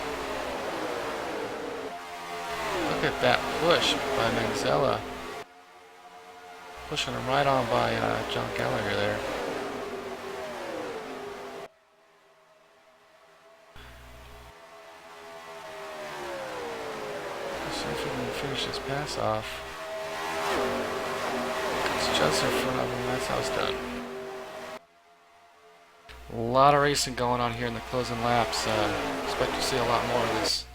Look at that push by Manzella. Pushing him right on by John Gallagher there. Let's see if we can finish this pass off. It's just in front of him. That's how it's done. A lot of racing going on here in the closing laps. Expect to see a lot more of this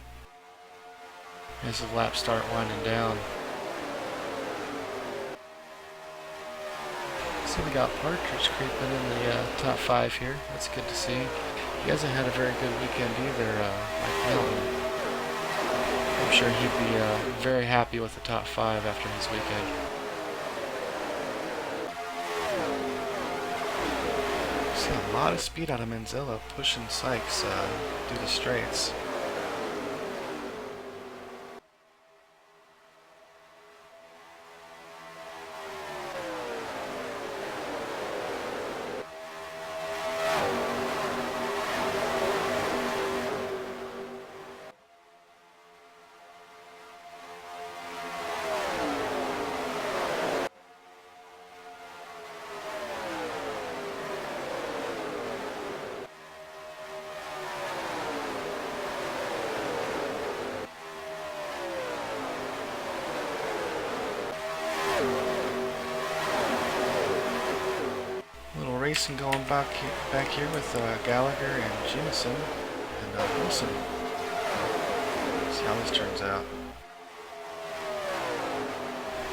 as the laps start winding down. So we got Partridge creeping in the top 5 here. That's good to see. He hasn't had a very good weekend either, Mike Milton. I'm sure he'd be very happy with the top 5 after his weekend. See a lot of speed out of Manzella pushing Sykes through the straights. Racing going back here with Gallagher and Jimison and Wilson. See how this turns out.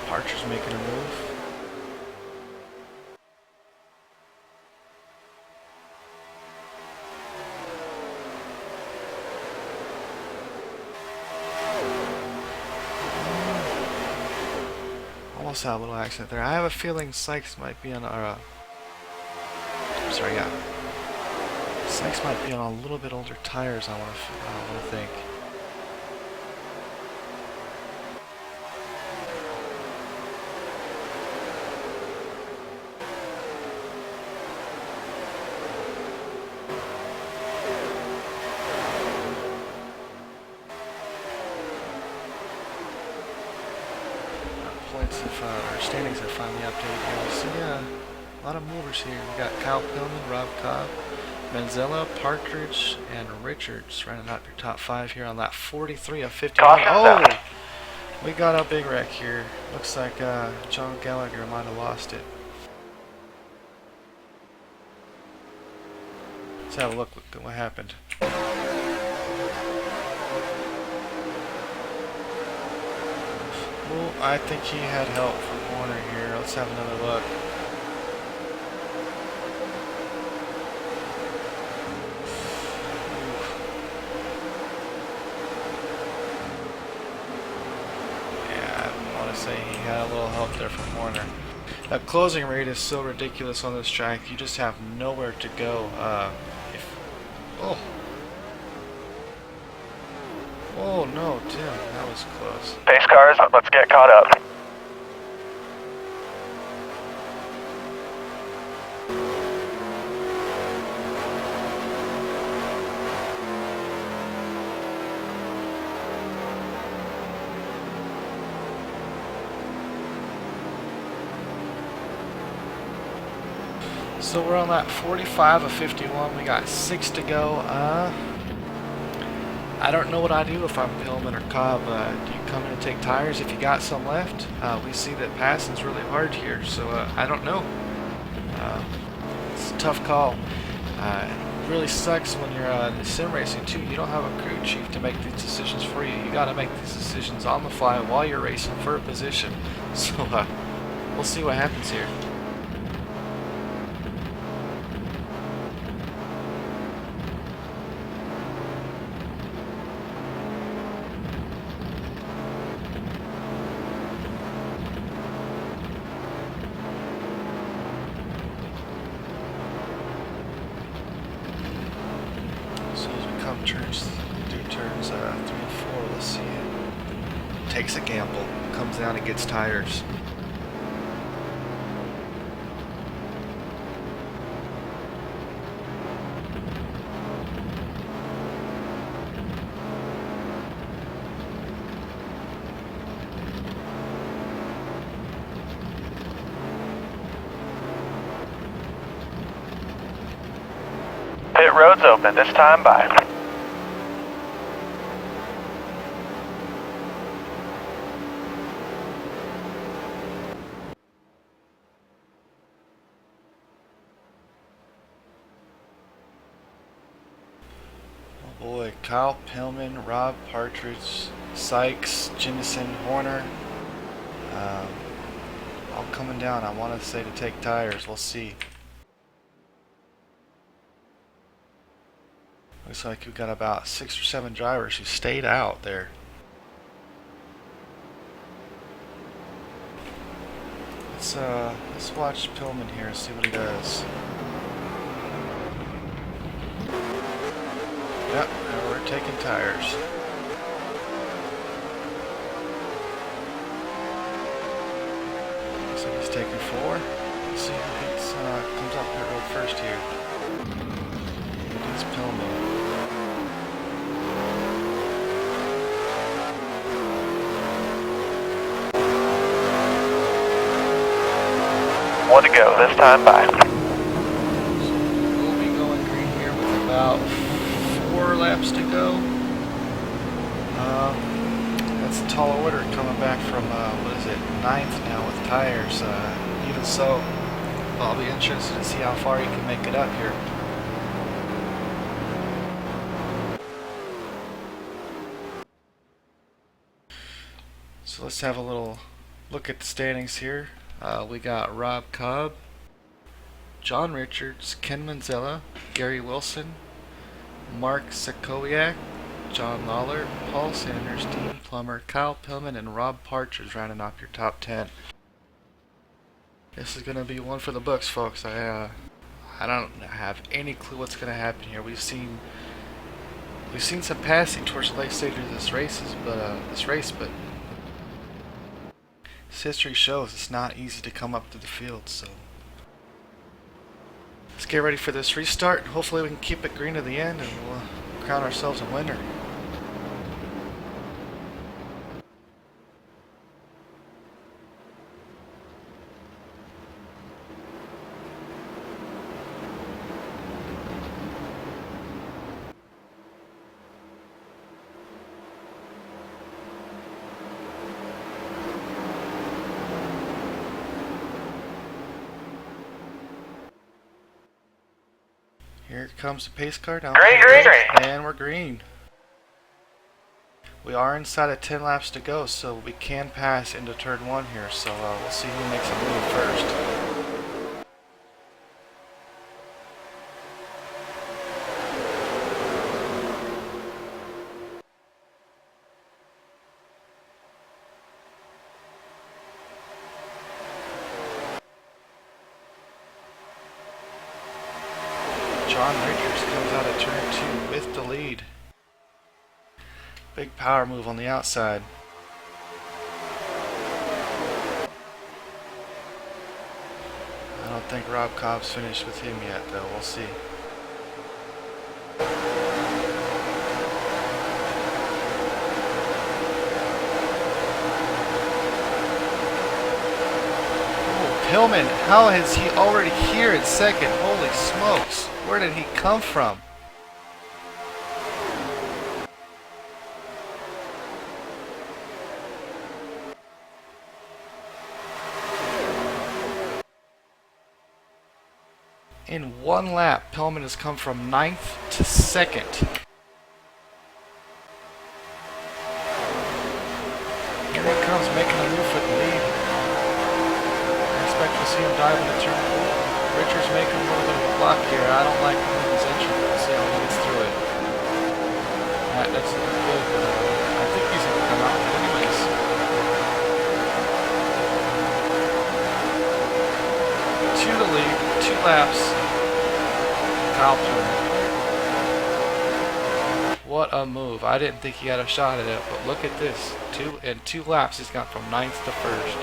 Parcher's making a move. Almost had a little accident there. I have a feeling Sykes might be on our sorry, yeah. Sykes might be on a little bit older tires, I want to think. Points or standings have finally updated here. So yeah. A lot of movers here. We got Kyle Pillman, Rob Cobb, Manzella, Partridge, and Richards running out your top 5 here on lap 43 of 51. Oh! We got a big wreck here. Looks like John Gallagher might have lost it. Let's have a look at what happened. Well, I think he had help from Warner here. Let's have another look. Say he had a little help there from Warner. That closing rate is so ridiculous on this track. You just have nowhere to go. Oh no, Tim, that was close. Pace cars, let's get caught up. So we're on lap 45 of 51. We got 6 to go. I don't know what I do if I'm Pillman or Cobb. Do you come in and take tires if you got some left? We see that passing's really hard here, so I don't know. It's a tough call. It really sucks when you're in sim racing too. You don't have a crew chief to make these decisions for you. You got to make these decisions on the fly while you're racing for a position. So we'll see what happens here. Turns 3 and 4, let's see it. Takes a gamble, comes down and gets tires. Pit road's open. This time, bye. Oh boy, Kyle Pillman, Rob Partridge, Sykes, Jimison, Horner. All coming down. I want to say to take tires. We'll see. Looks like we've got about 6 or 7 drivers who stayed out there. Let's watch Pillman here and see what he does. Yep, now we're taking tires. Looks like he's taking 4. Let's see who gets, comes up pit road first here. It's Pillman. One to go. This time, bye. We'll be going green here with about 4 laps to go. That's a tall order coming back from, what is it, 9th now with tires. Even so, I'll be interested to see how far he can make it up here. So let's have a little look at the standings here. We got Rob Cobb, John Richards, Ken Manzella, Gary Wilson, Mark Sakowiak, John Lawler, Paul Sanders, Dean Plummer, Kyle Pillman, and Rob Partridge rounding off your top 10. This is going to be one for the books, folks. I don't have any clue what's going to happen here. We've seen some passing towards the late stage of this race, but history shows it's not easy to come up to the field, so let's get ready for this restart. Hopefully we can keep it green to the end and we'll crown ourselves a winner. Here comes the pace car down. Green. And we're green. We are inside of 10 laps to go, so we can pass into turn 1 here. So we'll see who makes a move first. John Richards comes out of turn 2 with the lead. Big power move on the outside. I don't think Rob Cobb's finished with him yet, though. We'll see. Pillman, how is he already here in second? Holy smokes. Where did he come from? In 1 lap, Pillman has come from 9th to 2nd. Here he comes, making a move for the lead. To see him dive into turn 4. Richards making a little bit of a block here. I don't like his entry. We'll see how he gets through it. That's good. I think he's going to come out anyways. To the lead, 2 laps. Kyle Pillman. What a move. I didn't think he had a shot at it, but look at this. In 2 laps, he's gone from 9th to 1st.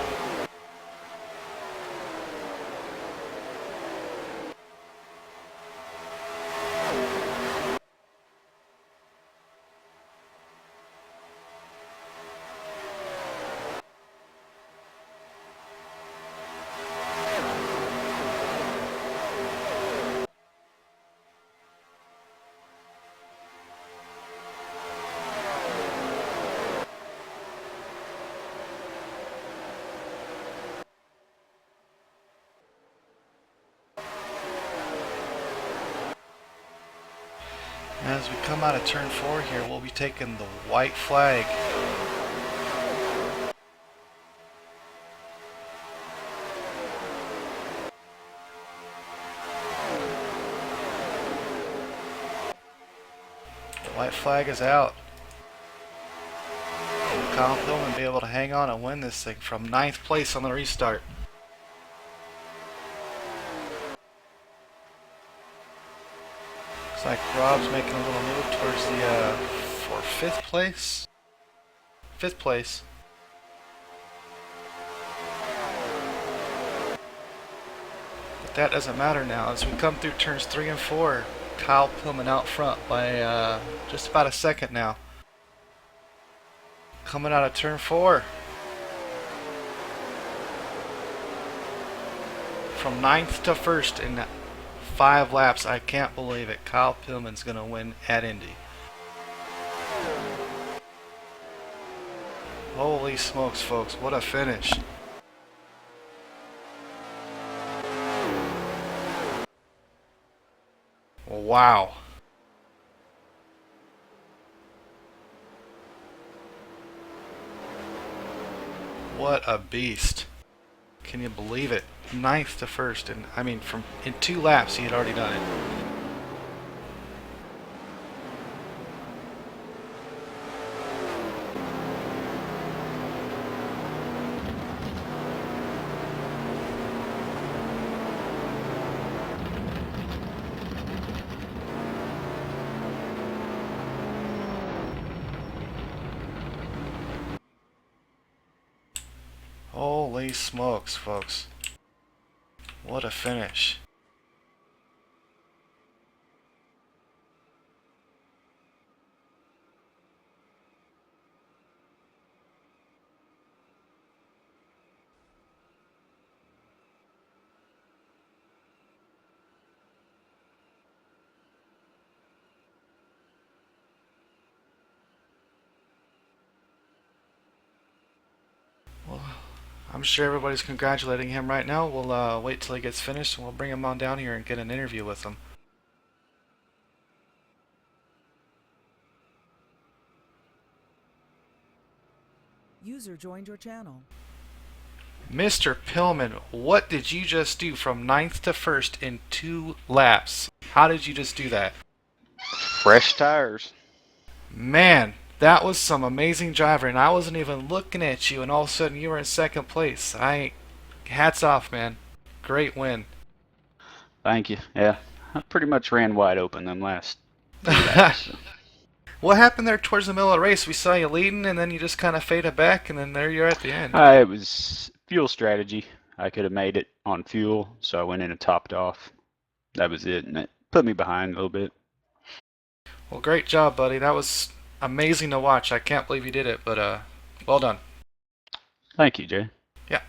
As we come out of turn 4 here, we'll be taking the white flag. The white flag is out. Will Kyle Pillman be able to hang on and win this thing from 9th place on the restart? Looks like Rob's making a little move towards the for 5th place. 5th place. But that doesn't matter now. As we come through turns 3 and 4, Kyle Pillman out front by just about a second now. Coming out of turn 4. From 9th to 1st in 5 laps. I can't believe it. Kyle Pillman's going to win at Indy. Holy smokes, folks. What a finish. Wow. What a beast. Can you believe it? 9th to 1st, and I mean, in 2 laps he had already done it. Holy smokes, folks. What a finish. Well, I'm sure everybody's congratulating him right now. We'll wait till he gets finished and we'll bring him on down here and get an interview with him. User joined your channel. Mr. Pillman, what did you just do from 9th to 1st in 2 laps? How did you just do that? Fresh tires. Man, that was some amazing driving. I wasn't even looking at you and all of a sudden you were in 2nd place. Hats off, man. Great win. Thank you. Yeah, I pretty much ran wide open them last 2 laps. So. What happened there towards the middle of the race? We saw you leading and then you just kind of faded back and then there you're at the end. It was fuel strategy. I could have made it on fuel, so I went in and topped off. That was it, and it put me behind a little bit. Well, great job, buddy. That was amazing to watch. I can't believe you did it, but well done. Thank you, Jay. Yeah.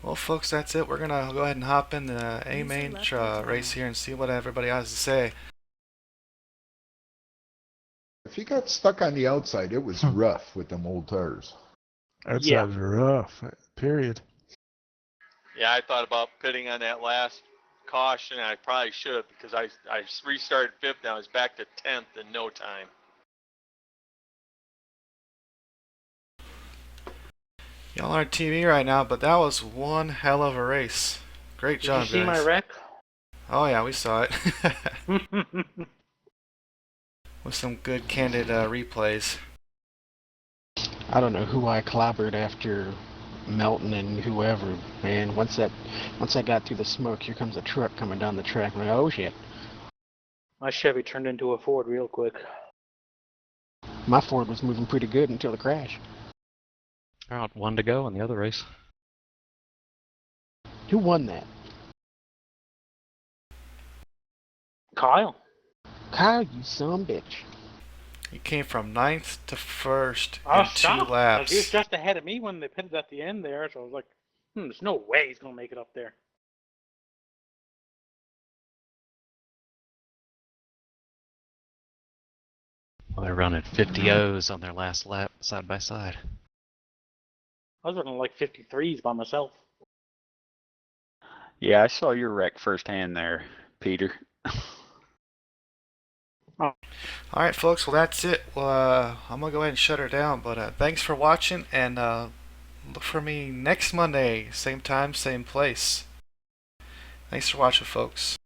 Well, folks, that's it. We're going to go ahead and hop in the A-main race here and see what everybody has to say. If you got stuck on the outside, it was rough with them old tires. That sounds rough. Period. Yeah, I thought about pitting on that last caution. I probably should because I restarted 5th and I was back to 10th in no time. Y'all are on TV right now, but that was one hell of a race. Great job, guys. Did you see my wreck? Oh yeah, we saw it. With some good candid replays. I don't know who I clobbered after Melton and whoever, man. Once I got through the smoke, here comes a truck coming down the track. I'm like, oh shit. My Chevy turned into a Ford real quick. My Ford was moving pretty good until the crash. Around 1 to go in the other race. Who won that? Kyle. Kyle, you son of a bitch. He came from 9th to 1st I in was 2 shocked. laps. He was just ahead of me when they pitted at the end there, so I was like, there's no way he's going to make it up there. Well, they're running 50 O's on their last lap side by side. I was running like 53s by myself. Yeah, I saw your wreck firsthand there, Peter. Alright, folks, well, that's it. Well, I'm going to go ahead and shut her down, but thanks for watching, and look for me next Monday, same time, same place. Thanks for watching, folks.